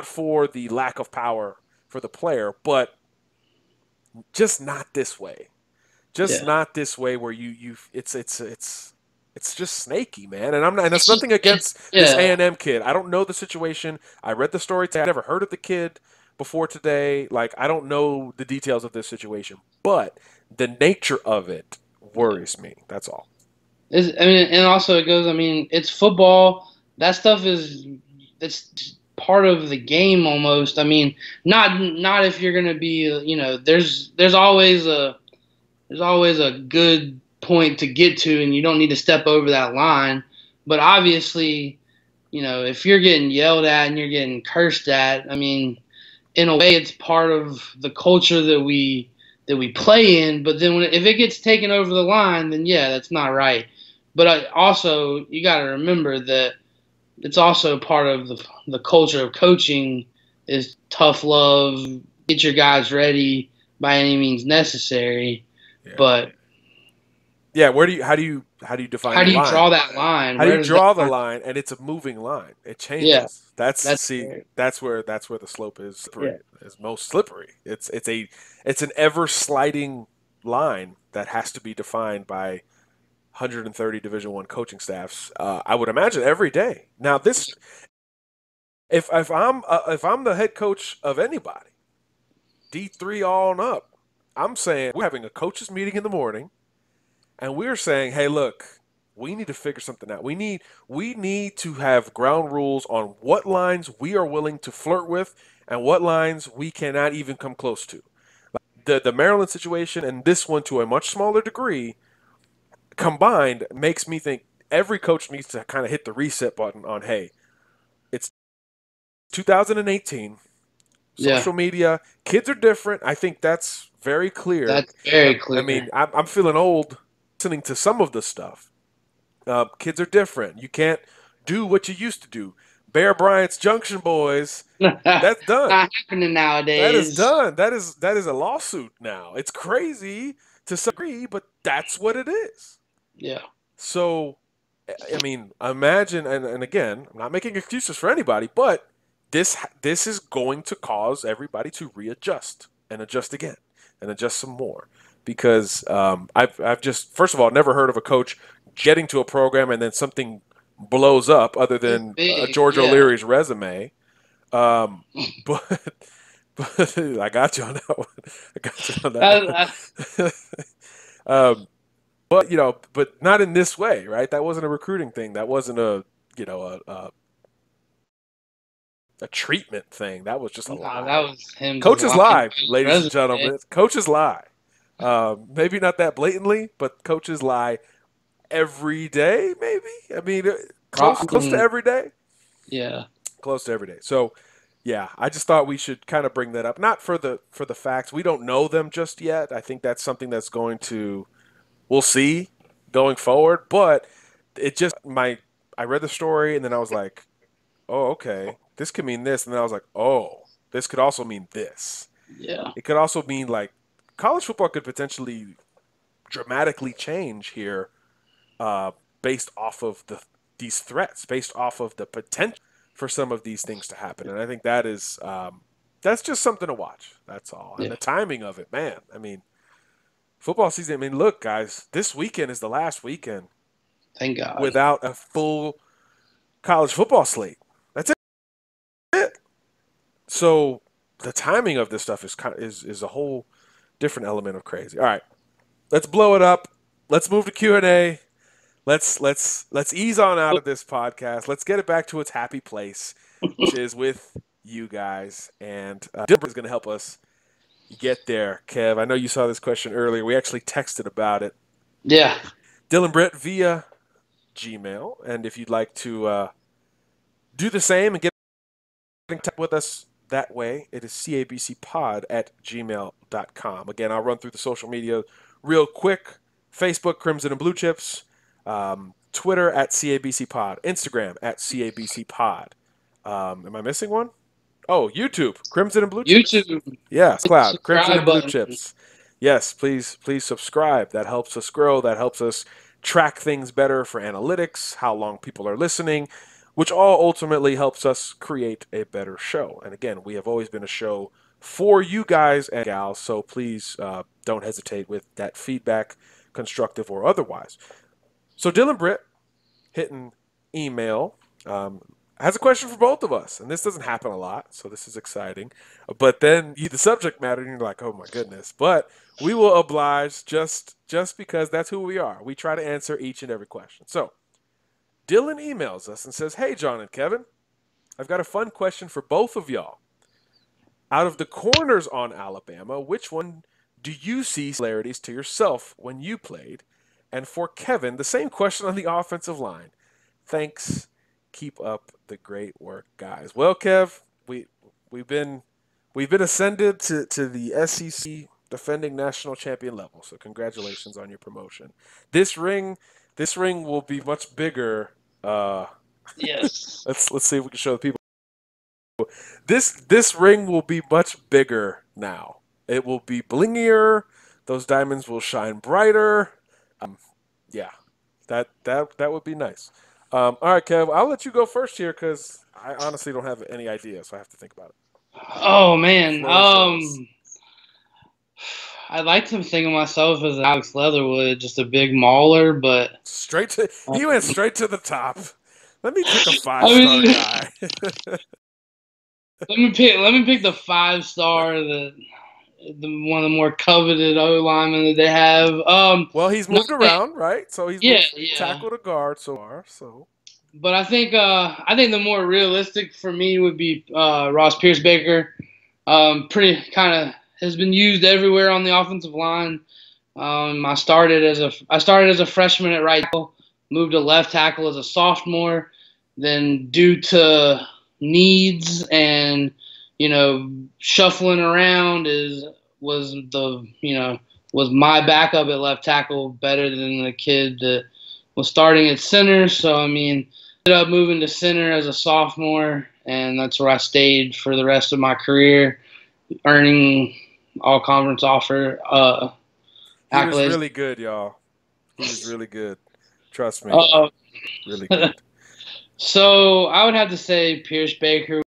for the lack of power for the player, but just not this way. Not this way where it's just snaky, man. And it's nothing against this A&M kid. I don't know the situation. I read the story today. I never heard of the kid before today. Like, I don't know the details of this situation, but the nature of it worries me. That's all. And also it goes, it's football. That stuff it's part of the game almost. Not if you're going to be, there's always a good point to get to, and you don't need to step over that line. But obviously, if you're getting yelled at and you're getting cursed at, in a way it's part of the culture that we play in. But then if it gets taken over the line, then that's not right. But also, you got to remember that it's also part of the culture of coaching is tough love, get your guys ready by any means necessary. Yeah. But how do you define? How do you draw that line? How do you draw the line? And it's a moving line. It changes. Yeah. That's where the slope is most slippery. It's an ever sliding line that has to be defined by 130 Division I coaching staffs. I would imagine every day. Now this, if I'm the head coach of anybody, D3 all on up, I'm saying we're having a coaches meeting in the morning, and we're saying, hey, look, we need to figure something out. We need to have ground rules on what lines we are willing to flirt with and what lines we cannot even come close to. The Maryland situation and this one to a much smaller degree combined makes me think every coach needs to kind of hit the reset button on, hey, it's 2018, social media, kids are different. I think that's very clear. That's very clear. I'm feeling old listening to some of the stuff. Kids are different. You can't do what you used to do. Bear Bryant's Junction Boys, that's done. Not happening nowadays. That is done. That is a lawsuit now. It's crazy to some degree, but that's what it is. Yeah. So, imagine, and again, I'm not making excuses for anybody, but this is going to cause everybody to readjust and adjust again and adjust some more, because I've just, first of all, never heard of a coach getting to a program and then something blows up other than George O'Leary's resume. But I got you on that one. I got you on that one. But but not in this way, right? That wasn't a recruiting thing. That wasn't a treatment thing. That was just a lie. that was him. Coaches lie, His ladies and resume. gentlemen. Coaches lie. Maybe not that blatantly, but coaches lie every day. Maybe I mean close to every day. Yeah. Close to every day. So, yeah, I just thought we should kind of bring that up. Not for the facts. We don't know them just yet. I think that's something that's we'll see going forward. But I read the story and then I was like, oh, okay, this could mean this. And then I was like, oh, this could also mean this. Yeah. It could also mean like college football could potentially dramatically change here based off of these threats, based off of the potential for some of these things to happen. And I think that's just something to watch. That's all. And the timing of it, man. I mean, football season. I mean, look, guys, this weekend is the last weekend. Thank God. Without a full college football slate. That's it. So the timing of this stuff is a whole different element of crazy. All right, let's blow it up. Let's move to Q&A. Let's ease on out of this podcast. Let's get it back to its happy place, which is with you guys. And Dylan is going to help us get there. Kev, I know you saw this question earlier. We actually texted about it. Yeah. Dylan Britt via Gmail. And if you'd like to do the same and get in touch with us that way, it is cabcpod@gmail.com. Again, I'll run through the social media real quick. Facebook, Crimson and Blue Chips. Twitter @CABCpod. Instagram @CABCpod. Am I missing one? Oh, YouTube, Crimson and Blue Chips. YouTube. Yeah, Cloud, Crimson and Blue button. Chips. Yes, please subscribe. That helps us grow. That helps us track things better for analytics, how long people are listening, which all ultimately helps us create a better show. And again, we have always been a show for you guys and gals, so please don't hesitate with that feedback, constructive or otherwise. So Dylan Britt, hitting email, has a question for both of us. And this doesn't happen a lot, so this is exciting. But then the subject matter, and you're like, oh my goodness. But we will oblige just because that's who we are. We try to answer each and every question. So Dylan emails us and says, hey, John and Kevin, I've got a fun question for both of y'all. Out of the corners on Alabama, which one do you see similarities to yourself when you played? And for Kevin, the same question on the offensive line. Thanks. Keep up the great work, guys. Well, Kev, we've been ascended to the SEC defending national champion level. So congratulations on your promotion. This ring will be much bigger. Yes. Let's see if we can show the people. This ring will be much bigger now. It will be blingier. Those diamonds will shine brighter. Yeah, that would be nice. All right, Kev, I'll let you go first here because I honestly don't have any idea, so I have to think about it. Oh man, I like to think of myself as Alex Leatherwood, just a big mauler, but he went straight to the top. Let me pick a 5-star guy. Let me pick the 5-star one of the more coveted O linemen that they have. Well, he's moved around, right? So he's moved tackle to guard so far. So, but I think the more realistic for me would be Ross Pierce-Baker. Pretty kind of has been used everywhere on the offensive line. I started as a freshman at right tackle, moved to left tackle as a sophomore. Then due to needs and shuffling around was my backup at left tackle better than the kid that was starting at center. So I mean, ended up moving to center as a sophomore, and that's where I stayed for the rest of my career, earning all conference offer. He was really good, y'all. He was really good. Trust me. Really good. So I would have to say Pierce-Baker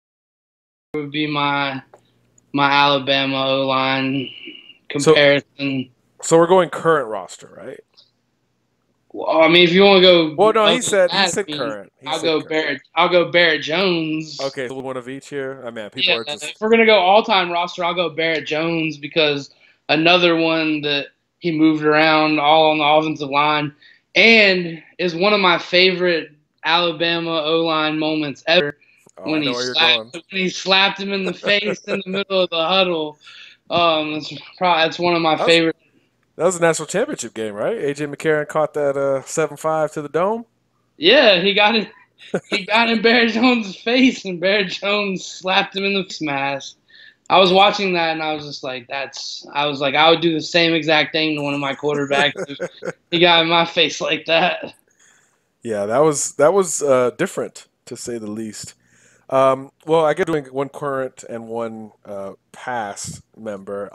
would be my Alabama O-line comparison. So we're going current roster, right? Well, I mean, if you want to go, Well, no, he other said than that, I mean, current. I'll go Barrett. I'll go Barrett Jones. Okay, so one of each here. I mean, people Yeah, are just. if we're gonna go all-time roster, I'll go Barrett Jones because another one that he moved around all on the offensive line and is one of my favorite Alabama O-line moments ever Oh, I when know where you're going. he slapped him in the face in the middle of the huddle. That's one of my favorite. That was a national championship game, right? AJ McCarron caught that 7-5 to the dome. Yeah, he got it. He got in Barrett Jones' face, and Barrett Jones slapped him in the face mask. I was watching that, and I was just like, I was like, I would do the same exact thing to one of my quarterbacks if he got in my face like that. Yeah, that was different, to say the least. Well, I get doing one current and one past member.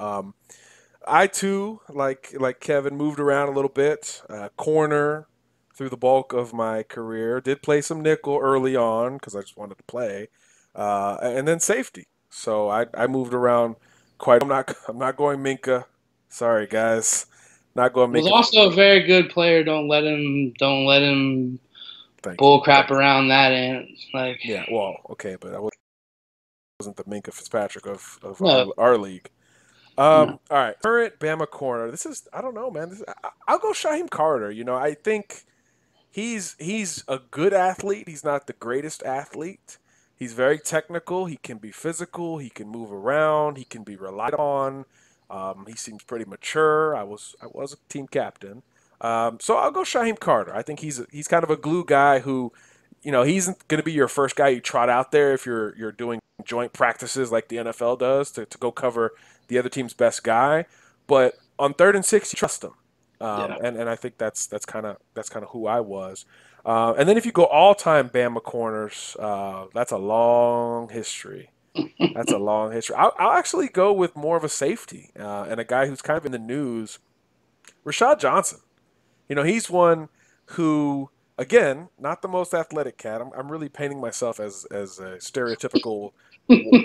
I too, like Kevin, moved around a little bit. Corner through the bulk of my career. Did play some nickel early on because I just wanted to play, and then safety. So I moved around quite. I'm not going Minka. Sorry guys, not going He was Minka. also a very good player. Don't let him Thank bull you. crap around that end. Like, Yeah, well, okay, but I wasn't the Minka Fitzpatrick of no, our league. no. All right, current Bama corner. This is I don't know, man. I'll go Shaheem Carter. You know, I think he's a good athlete. He's not the greatest athlete. He's very technical. He can be physical. He can move around. He can be relied on. He seems pretty mature. I was a team captain. So I'll go Shaheem Carter. I think he's kind of a glue guy who, you know, he's going to be your first guy you trot out there if you're doing joint practices like the NFL does to go cover the other team's best guy. But on 3rd and 6, you trust him. Yeah. And I think that's kind of who I was. And then if you go all-time Bama corners, that's a long history. That's a long history. I'll actually go with more of a safety and a guy who's kind of in the news, Rashad Johnson. You know, he's one who, again, not the most athletic cat. I'm really painting myself as a stereotypical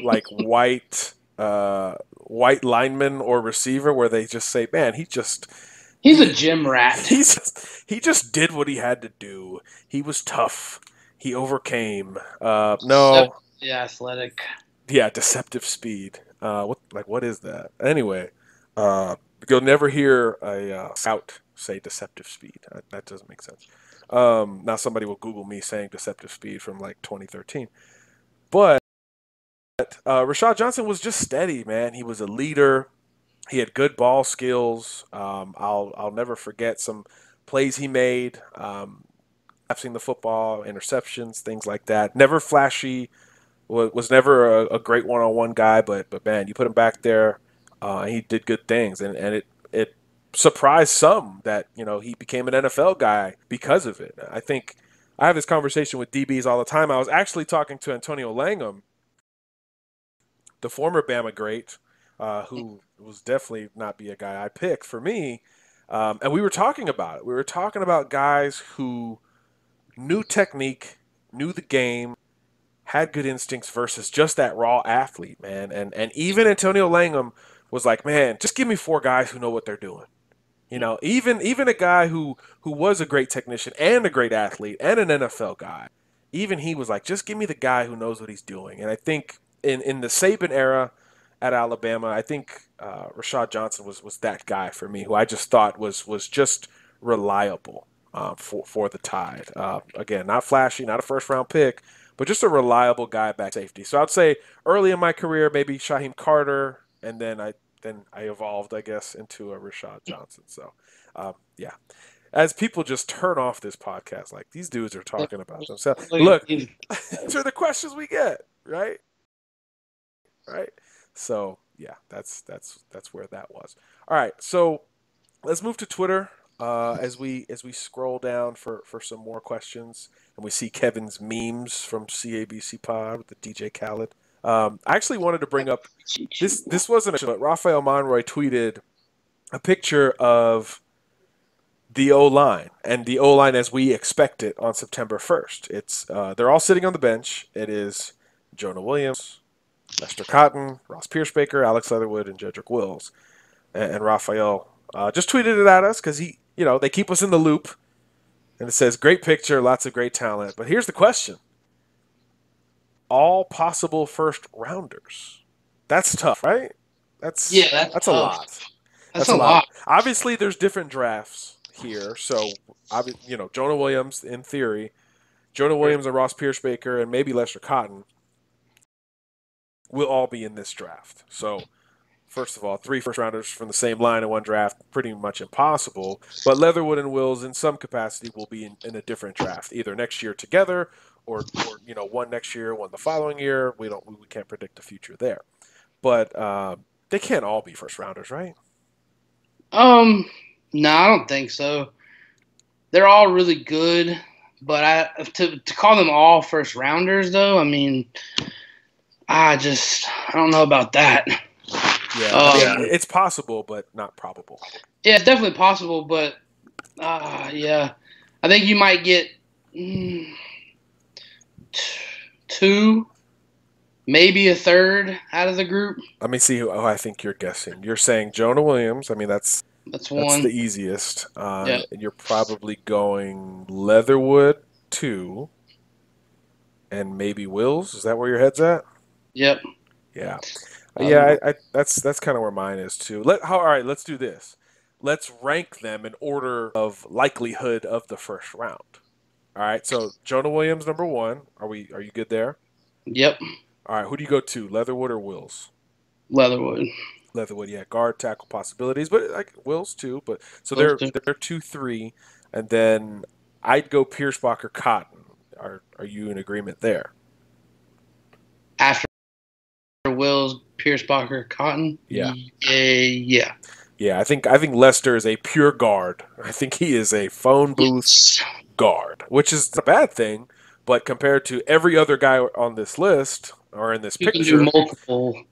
like white lineman or receiver, where they just say, man, He's a gym rat. He just did what he had to do. He was tough. He overcame. No, Yeah, athletic. yeah, deceptive speed. What is that? Anyway, you'll never hear a scout say deceptive speed. That doesn't make sense. Now somebody will Google me saying deceptive speed from like 2013. But Rashad Johnson was just steady, man. He was a leader. He had good ball skills. I'll never forget some plays he made. Passing the football, interceptions, things like that. Never flashy. Was never a great one-on-one guy, but man, you put him back there, he did good things, and it surprised some that, you know, he became an NFL guy because of it. I think I have this conversation with DBs all the time. I was actually talking to Antonio Langham, the former Bama great, who was definitely not be a guy I picked for me, and we were talking about it. We were talking about guys who knew technique, knew the game, had good instincts versus just that raw athlete, man. And even Antonio Langham was like, man, just give me 4 guys who know what they're doing. You know, even a guy who was a great technician and a great athlete and an NFL guy, even he was like, just give me the guy who knows what he's doing. And I think in the Saban era at Alabama, I think Rashad Johnson was that guy for me, who I just thought was just reliable for the Tide. Again, not flashy, not a first-round pick, but just a reliable guy back safety. So I'd say early in my career, maybe Shaheem Carter, and then I evolved, I guess, into a Rashad Johnson. So, yeah. As people just turn off this podcast, like, these dudes are talking about themselves. Look, these are the questions we get, right? Right? So, yeah, that's where that was. All right, so let's move to Twitter as we scroll down for some more questions, and we see Kevin's memes from CABC Pod with the DJ Khaled. I actually wanted to bring up this wasn't but Raphael Monroy tweeted a picture of the O-line, and the O-line as we expect it on September 1st. It's they're all sitting on the bench. It is Jonah Williams, Lester Cotton, Ross Piercebaker, Alex Leatherwood, and Jedrick Wills. And Raphael just tweeted it at us because they keep us in the loop And it says, great picture, lots of great talent. But here's the question. All possible first rounders. That's tough, right? That's that's a tough. lot. That's a lot. Obviously, there's different drafts here. So, Jonah Williams, in theory, Jonah Williams and Ross Pierschbaker and maybe Lester Cotton will all be in this draft. So, first of all, 3 first rounders from the same line in one draft, pretty much impossible. But Leatherwood and Wills, in some capacity, will be in a different draft, either next year together or one next year, one the following year. We can't predict the future there. But they can't all be first rounders, right? No, I don't think so. They're all really good, but to call them all first rounders, though, I mean, I don't know about that. Yeah, it's possible, but not probable. Yeah, it's definitely possible, but yeah, I think you might get 2, maybe a third out of the group. Let me see who I think you're guessing. You're saying Jonah Williams. I mean, that's one. That's the easiest. And you're probably going Leatherwood 2, and maybe Wills. Is that where your head's at? Yep. Yeah. Yeah, that's kind of where mine is too. All right, let's do this. Let's rank them in order of likelihood of the first round. All right, so Jonah Williams number 1. Are you good there? Yep. All right, who do you go to, Leatherwood or Wills? Leatherwood, yeah, guard, tackle possibilities, but like Wills too. But so they're 2, 3, and then I'd go Pierschbacher, Cotton. Are you in agreement there? After Wills, Pierschbacher, Cotton. Yeah. Yeah. Yeah, I think Lester is a pure guard. I think he is a phone booth guard, which is a bad thing, but compared to every other guy on this list or in this picture, can do multiple.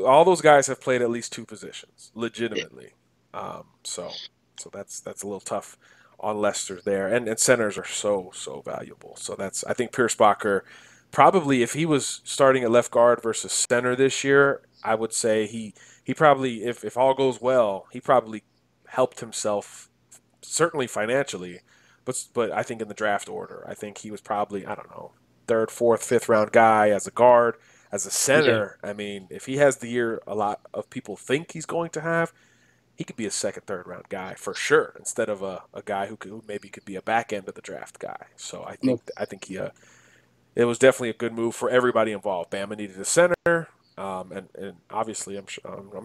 All those guys have played at least 2 positions, legitimately. Yeah. So that's a little tough on Lester there, and centers are so valuable. So I think Pierschbacher, probably if he was starting at left guard versus center this year, I would say he probably, if all goes well, he probably helped himself, certainly financially, but I think in the draft order, I think he was probably, I don't know, 3rd, 4th, 5th round guy as a guard, as a center. Yeah. I mean, if he has the year a lot of people think he's going to have, he could be a 2nd, 3rd round guy for sure, instead of a guy who maybe could be a back end of the draft guy. So I think he it was definitely a good move for everybody involved. Bama needed a center, and obviously I'm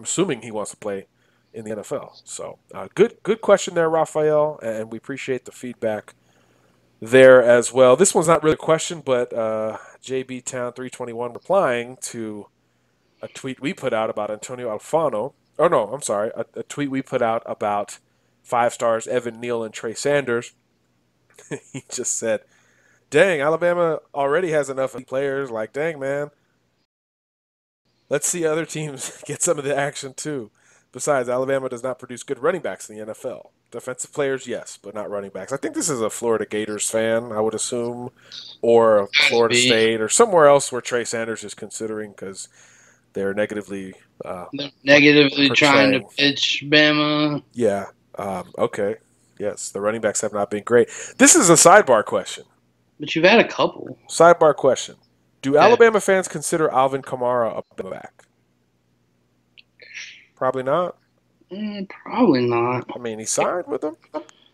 assuming he wants to play in the NFL. So good question there, Raphael, and we appreciate the feedback there as well. This one's not really a question, but JB Town 321 replying to a tweet we put out about Antonio Alfano. Oh no, I'm sorry, a tweet we put out about 5 stars Evan Neal and Trey Sanders. He just said, dang, Alabama already has enough players. Like, dang, man. Let's see other teams get some of the action, too. Besides, Alabama does not produce good running backs in the NFL. Defensive players, yes, but not running backs. I think this is a Florida Gators fan, I would assume, or Florida State, or somewhere else where Trey Sanders is considering, because they're negatively trying to pitch Bama. Yeah. Okay. Yes, the running backs have not been great. This is a sidebar question. But you've had a couple. Sidebar question. Do Alabama fans consider Alvin Kamara a back? Probably not. Probably not. I mean, he signed with them.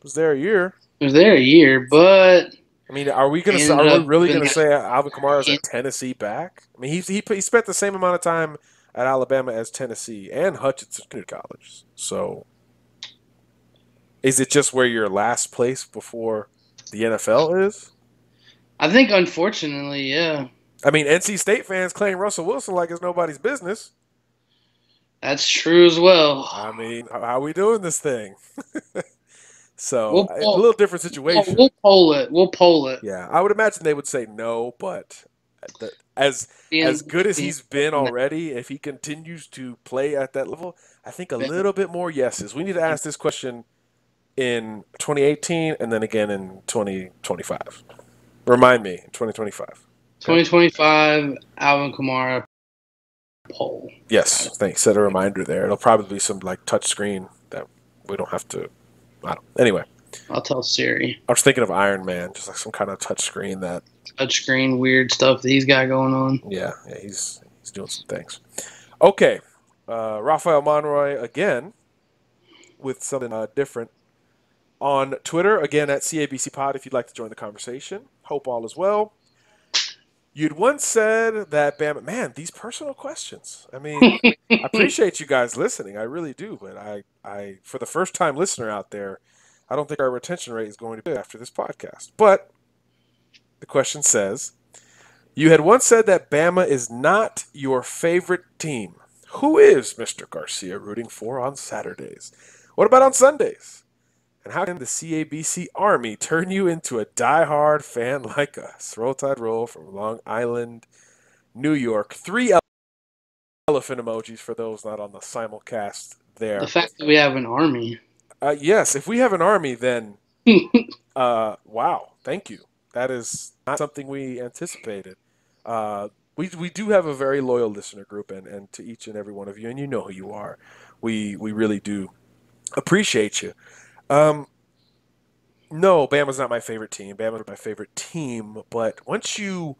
Was there a year. But I mean, are we really going to say Alvin Kamara is a Tennessee back? I mean, he spent the same amount of time at Alabama as Tennessee and Hutchinson Community College. So, is it just where your last place before the NFL is? I think, unfortunately, yeah. I mean, NC State fans claim Russell Wilson like it's nobody's business. That's true as well. I mean, how are we doing this thing? So, a little different situation. We'll poll it. Yeah, I would imagine they would say no, but as good as he's been already, if he continues to play at that level, I think a little bit more yeses. We need to ask this question in 2018 and then again in 2025. Remind me, in 2025. 2025, Alvin Kamara poll. Yes, thanks. Set a reminder there. It'll probably be some like touch screen that we don't have to. Anyway, I'll tell Siri. I was thinking of Iron Man, just like some kind of touch screen that. Touchscreen, weird stuff that he's got going on. Yeah, he's doing some things. Okay, Rafael Monroy again with something different on Twitter. Again at CABC Pod if you'd like to join the conversation. Hope all is well. You'd once said that Bama, man, these personal questions. I mean, I appreciate you guys listening. I really do. But I, for the first time listener out there, I don't think our retention rate is going to be after this podcast. But the question says, you had once said that Bama is not your favorite team. Who is Mr. Garcia rooting for on Saturdays? What about on Sundays? And how can the CABC Army turn you into a diehard fan like us? Roll Tide Roll from Long Island, New York. 3 elephant emojis for those not on the simulcast there. The fact that we have an army. Yes, if we have an army, then wow, thank you. That is not something we anticipated. We do have a very loyal listener group, and to each and every one of you, and you know who you are, we really do appreciate you. No, Bama's not my favorite team. Bama's my favorite team, but once you,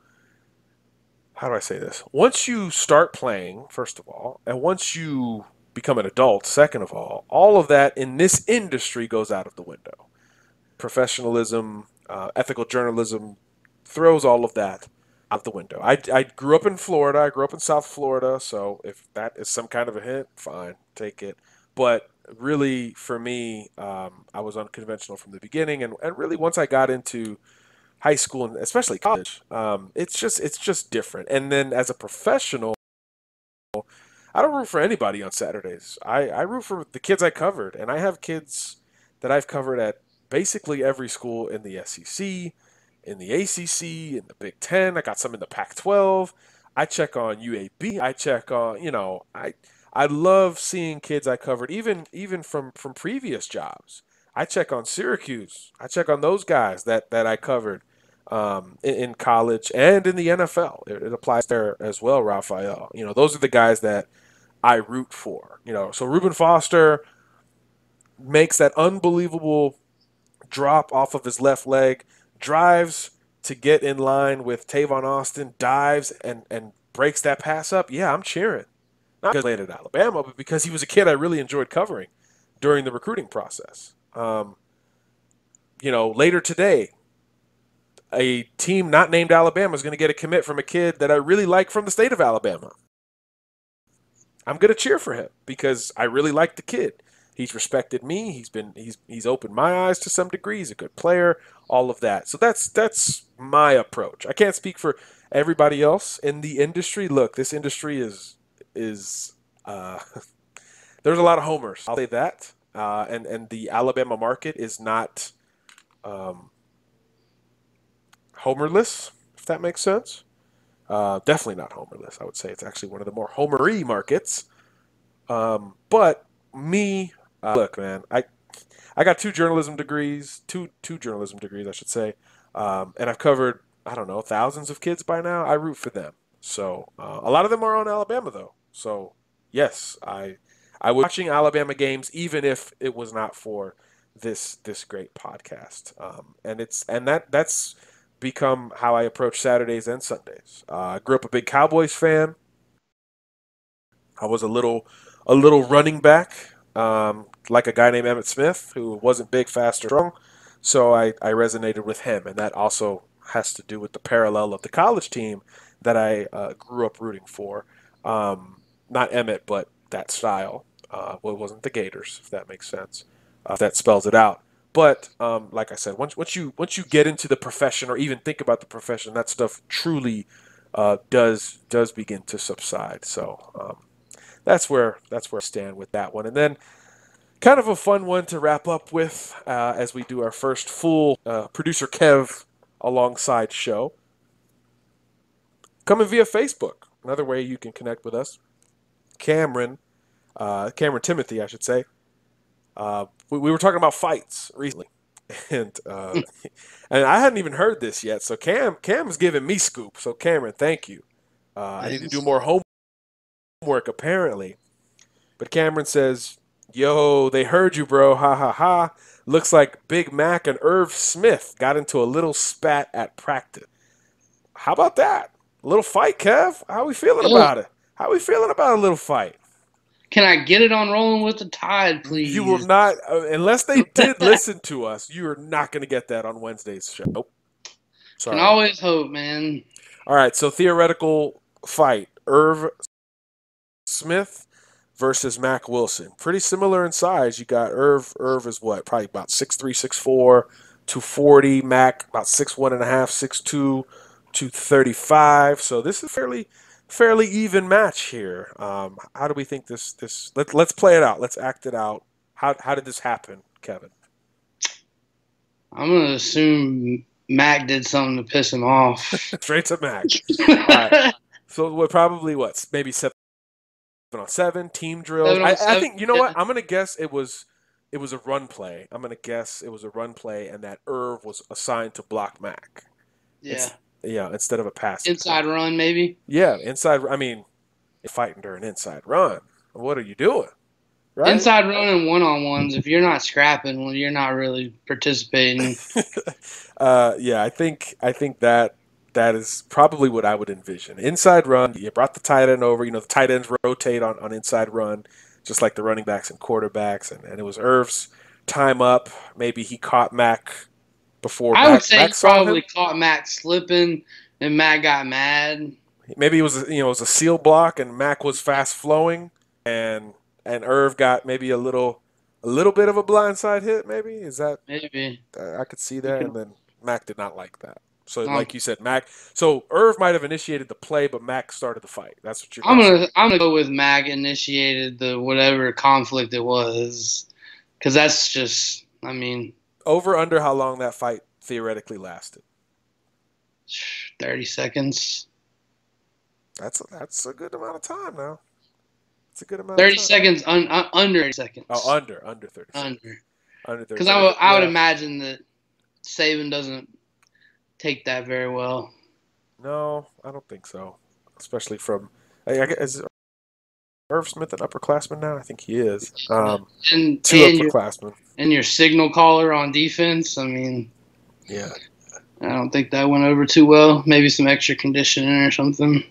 how do I say this? Once you start playing, first of all, and once you become an adult, second of all of that in this industry goes out of the window. Professionalism, ethical journalism throws all of that out the window. I grew up in Florida. I grew up in South Florida, so if that is some kind of a hint, fine, take it. But really, for me, I was unconventional from the beginning, and really once I got into high school and especially college, it's just different. And then as a professional, I don't root for anybody on Saturdays. I root for the kids I covered, and I have kids that I've covered at basically every school in the SEC, in the ACC, in the Big Ten. I got some in the Pac-12. I check on UAB. I check on, I love seeing kids I covered, even from previous jobs. I check on Syracuse. I check on those guys that I covered in college and in the NFL. It applies there as well, Rafael. Those are the guys that I root for. So Reuben Foster makes that unbelievable drop off of his left leg, drives to get in line with Tavon Austin, dives and breaks that pass up. Yeah, I'm cheering. Not because he played at Alabama, but because he was a kid I really enjoyed covering during the recruiting process. Later today, a team not named Alabama is going to get a commit from a kid that I really like from the state of Alabama. I'm going to cheer for him because I really like the kid. He's respected me. He's opened my eyes to some degree. He's a good player. All of that. So that's my approach. I can't speak for everybody else in the industry. Look, this industry is there's a lot of homers. I'll say that. And the Alabama market is not homerless, if that makes sense. Definitely not homerless. I would say it's actually one of the more homery markets. But me, look, man, I got two journalism degrees, I should say, and I've covered, I don't know, thousands of kids by now. I root for them. So a lot of them are on Alabama though. So yes, I was watching Alabama games even if it was not for this great podcast. And that's become how I approach Saturdays and Sundays. I grew up a big Cowboys fan. I was a little running back, like a guy named Emmitt Smith, who wasn't big, fast, or strong. So I resonated with him, and that also has to do with the parallel of the college team that I grew up rooting for. Not Emmitt, but that style. Well, it wasn't the Gators, if that makes sense. That spells it out. But like I said, once you get into the profession or even think about the profession, that stuff truly does begin to subside. So that's where I stand with that one. And then kind of a fun one to wrap up with as we do our first full producer Kev alongside show. Coming via Facebook, another way you can connect with us. Cameron Timothy, I should say. We were talking about fights recently, and I hadn't even heard this yet. So Cam is giving me scoop. So Cameron, thank you. I need to do more homework apparently. But Cameron says, Yo, they heard you, bro. Ha ha ha. Looks like Big Mac and Irv Smith got into a little spat at practice. How about that? A little fight, Kev. How we feeling about it? How we feeling about a little fight? Can I get it on Rolling with the Tide, please? You will not, unless they did listen to us, you are not going to get that on Wednesday's show. Nope. Sorry. Can always hope, man. All right, so theoretical fight. Irv Smith versus Mac Wilson. Pretty similar in size. You got Irv is what? Probably about 6'3", 6'4", 240. Mac about 6'1.5", 6'2", 235. So this is fairly even match here. How do we think this let's play it out. Let's act it out. How did this happen, Kevin? I'm gonna assume Mac did something to piss him off. Straight to Mac. All right. So maybe 7-on-7 team drills. I think, you know what? I'm gonna guess it was a run play. I'm gonna guess it was a run play, and that Irv was assigned to block Mac. Yeah. Instead of a pass. Inside run, maybe? Yeah, inside. I mean, you're fighting during inside run. What are you doing? Right? Inside run and one-on-ones, if you're not scrapping, well, you're not really participating. Yeah, I think that is probably what I would envision. Inside run, you brought the tight end over. The tight ends rotate on inside run, just like the running backs and quarterbacks. And it was Irv's time up. Maybe he caught Mac before I would say Mac he probably caught Mac slipping, and Mac got mad. Maybe it was a seal block, and Mac was fast flowing, and Irv got maybe a little bit of a blindside hit. Maybe is that maybe I could see that, and then Mac did not like that. So like you said, Mac. So Irv might have initiated the play, but Mac started the fight. That's what you're. I'm gonna go with Mac initiated the whatever conflict it was, because that's just, I mean. Over under how long that fight theoretically lasted? 30 seconds. That's a good amount of time now. It's a good amount. 30 of time. Seconds under 30 seconds. Oh, under 30. Under 30. Because I would imagine that Saban doesn't take that very well. No, I don't think so. Especially from, I guess, is Irv Smith an upperclassman now? I think he is. Two upperclassmen. And your signal caller on defense, I mean. Yeah. I don't think that went over too well. Maybe some extra conditioning or something.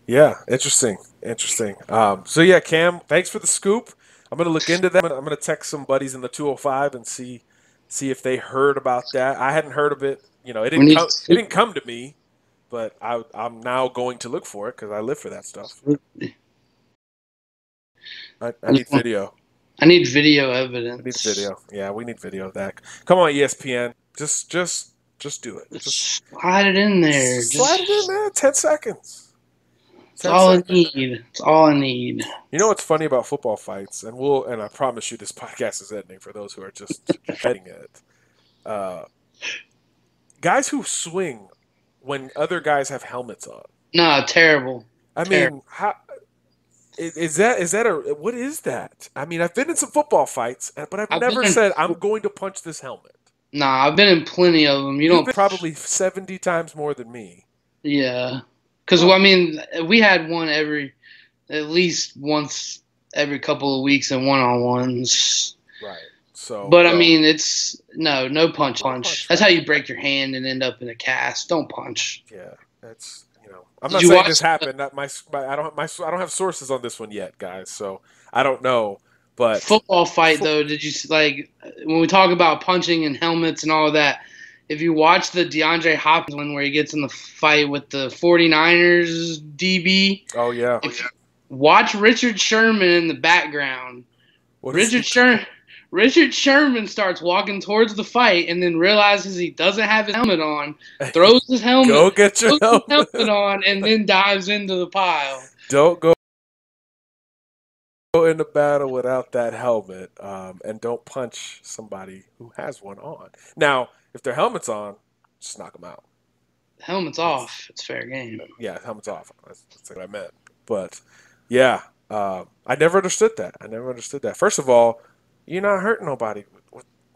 Yeah, interesting. So yeah, Cam, thanks for the scoop. I'm gonna look into that. I'm gonna text some buddies in the 205 and see if they heard about that. I hadn't heard of it. It didn't come to me, but I'm now going to look for it because I live for that stuff. I need video. I need video evidence. I need video. Yeah, we need video of that. Come on, ESPN. Just do it. Just slide it in there. Slide it in there. 10 seconds. It's all I need. It's all I need. You know what's funny about football fights, and I promise you this podcast is ending for those who are just heading it. Guys who swing when other guys have helmets on. No, terrible. Mean, how is that what is that? I mean, I've been in some football fights, but I've never said I'm going to punch this helmet. Nah, I've been in plenty of them. You've been probably 70 times more than me. Yeah. Because, we had one at least once every couple of weeks in one-on-ones. Right. So. But, it's no punch. That's how you break your hand and end up in a cast. Don't punch. Yeah. That's, I'm not saying this happened. I don't have sources on this one yet, guys. So I don't know. But football fight, though, did you, when we talk about punching and helmets and all of that, if you watch the DeAndre Hopkins one where he gets in the fight with the 49ers DB. Oh, yeah. Watch Richard Sherman in the background. Richard Sherman starts walking towards the fight and then realizes he doesn't have his helmet on, throws his helmet, Go get your helmet on, and then dives into the pile. Don't go into battle without that helmet, and don't punch somebody who has one on. Now, if their helmet's on, just knock them out. Helmet's off. It's fair game. Yeah, helmet's off. That's what I meant. But, yeah, I never understood that. First of all, you're not hurting nobody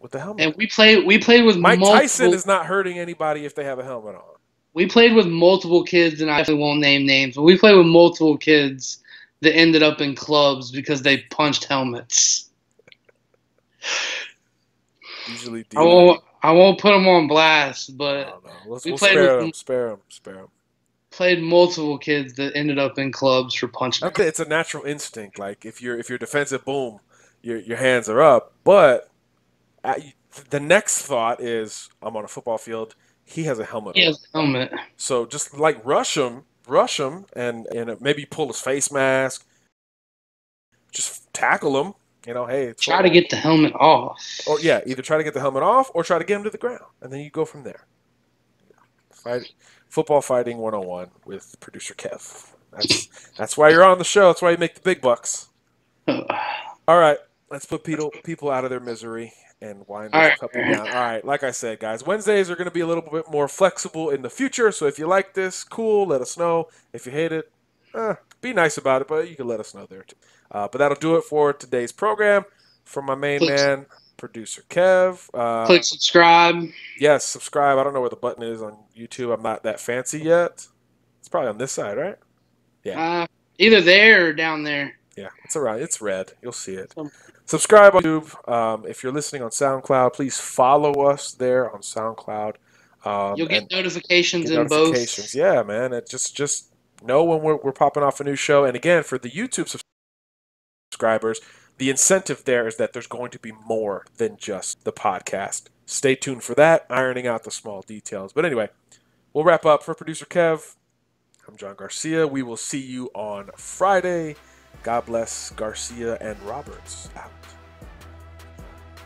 with the helmet. And we played with Mike Tyson is not hurting anybody if they have a helmet on. We played with multiple kids, and I definitely won't name names, but we played with multiple kids that ended up in clubs because they punched helmets. Usually, I won't put him on blast, but I don't know. We'll played spare with him. Spare him. played multiple kids that ended up in clubs for punching. It's a natural instinct. Like if you're defensive, boom, your hands are up. But the next thought is, I'm on a football field. He has a helmet. He has a helmet. So just like rush him, and maybe pull his face mask. Just tackle him. Hey, Try to get the helmet off. Or yeah, either try to get the helmet off or try to get him to the ground, and then you go from there. Football fighting 101 with producer Kev. That's why you're on the show. That's why you make the big bucks. All right, let's put people out of their misery and wind this puppy down. All right, like I said, guys, Wednesdays are going to be a little bit more flexible in the future. So if you like this, cool, let us know. If you hate it, be nice about it, but you can let us know there too. But that'll do it for today's program. From my main man, producer Kev. Click subscribe. Yes, subscribe. I don't know where the button is on YouTube. I'm not that fancy yet. It's probably on this side, right? Yeah. Either there or down there. Yeah, it's around. It's red. You'll see it. Subscribe on YouTube. If you're listening on SoundCloud, please follow us there on SoundCloud. You'll get notifications in both. Yeah, man. It just know when we're popping off a new show. And again, for the YouTube subscribers, the incentive there is that there's going to be more than just the podcast. Stay tuned for that, ironing out the small details. But anyway, we'll wrap up. For producer Kev, I'm John Garcia. We will see you on Friday. God bless Garcia and Roberts. Out.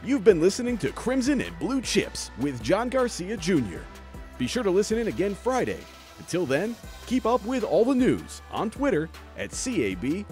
You've been listening to Crimson and Blue Chips with John Garcia Jr. Be sure to listen in again Friday. Until then, keep up with all the news on Twitter at CABCPOD.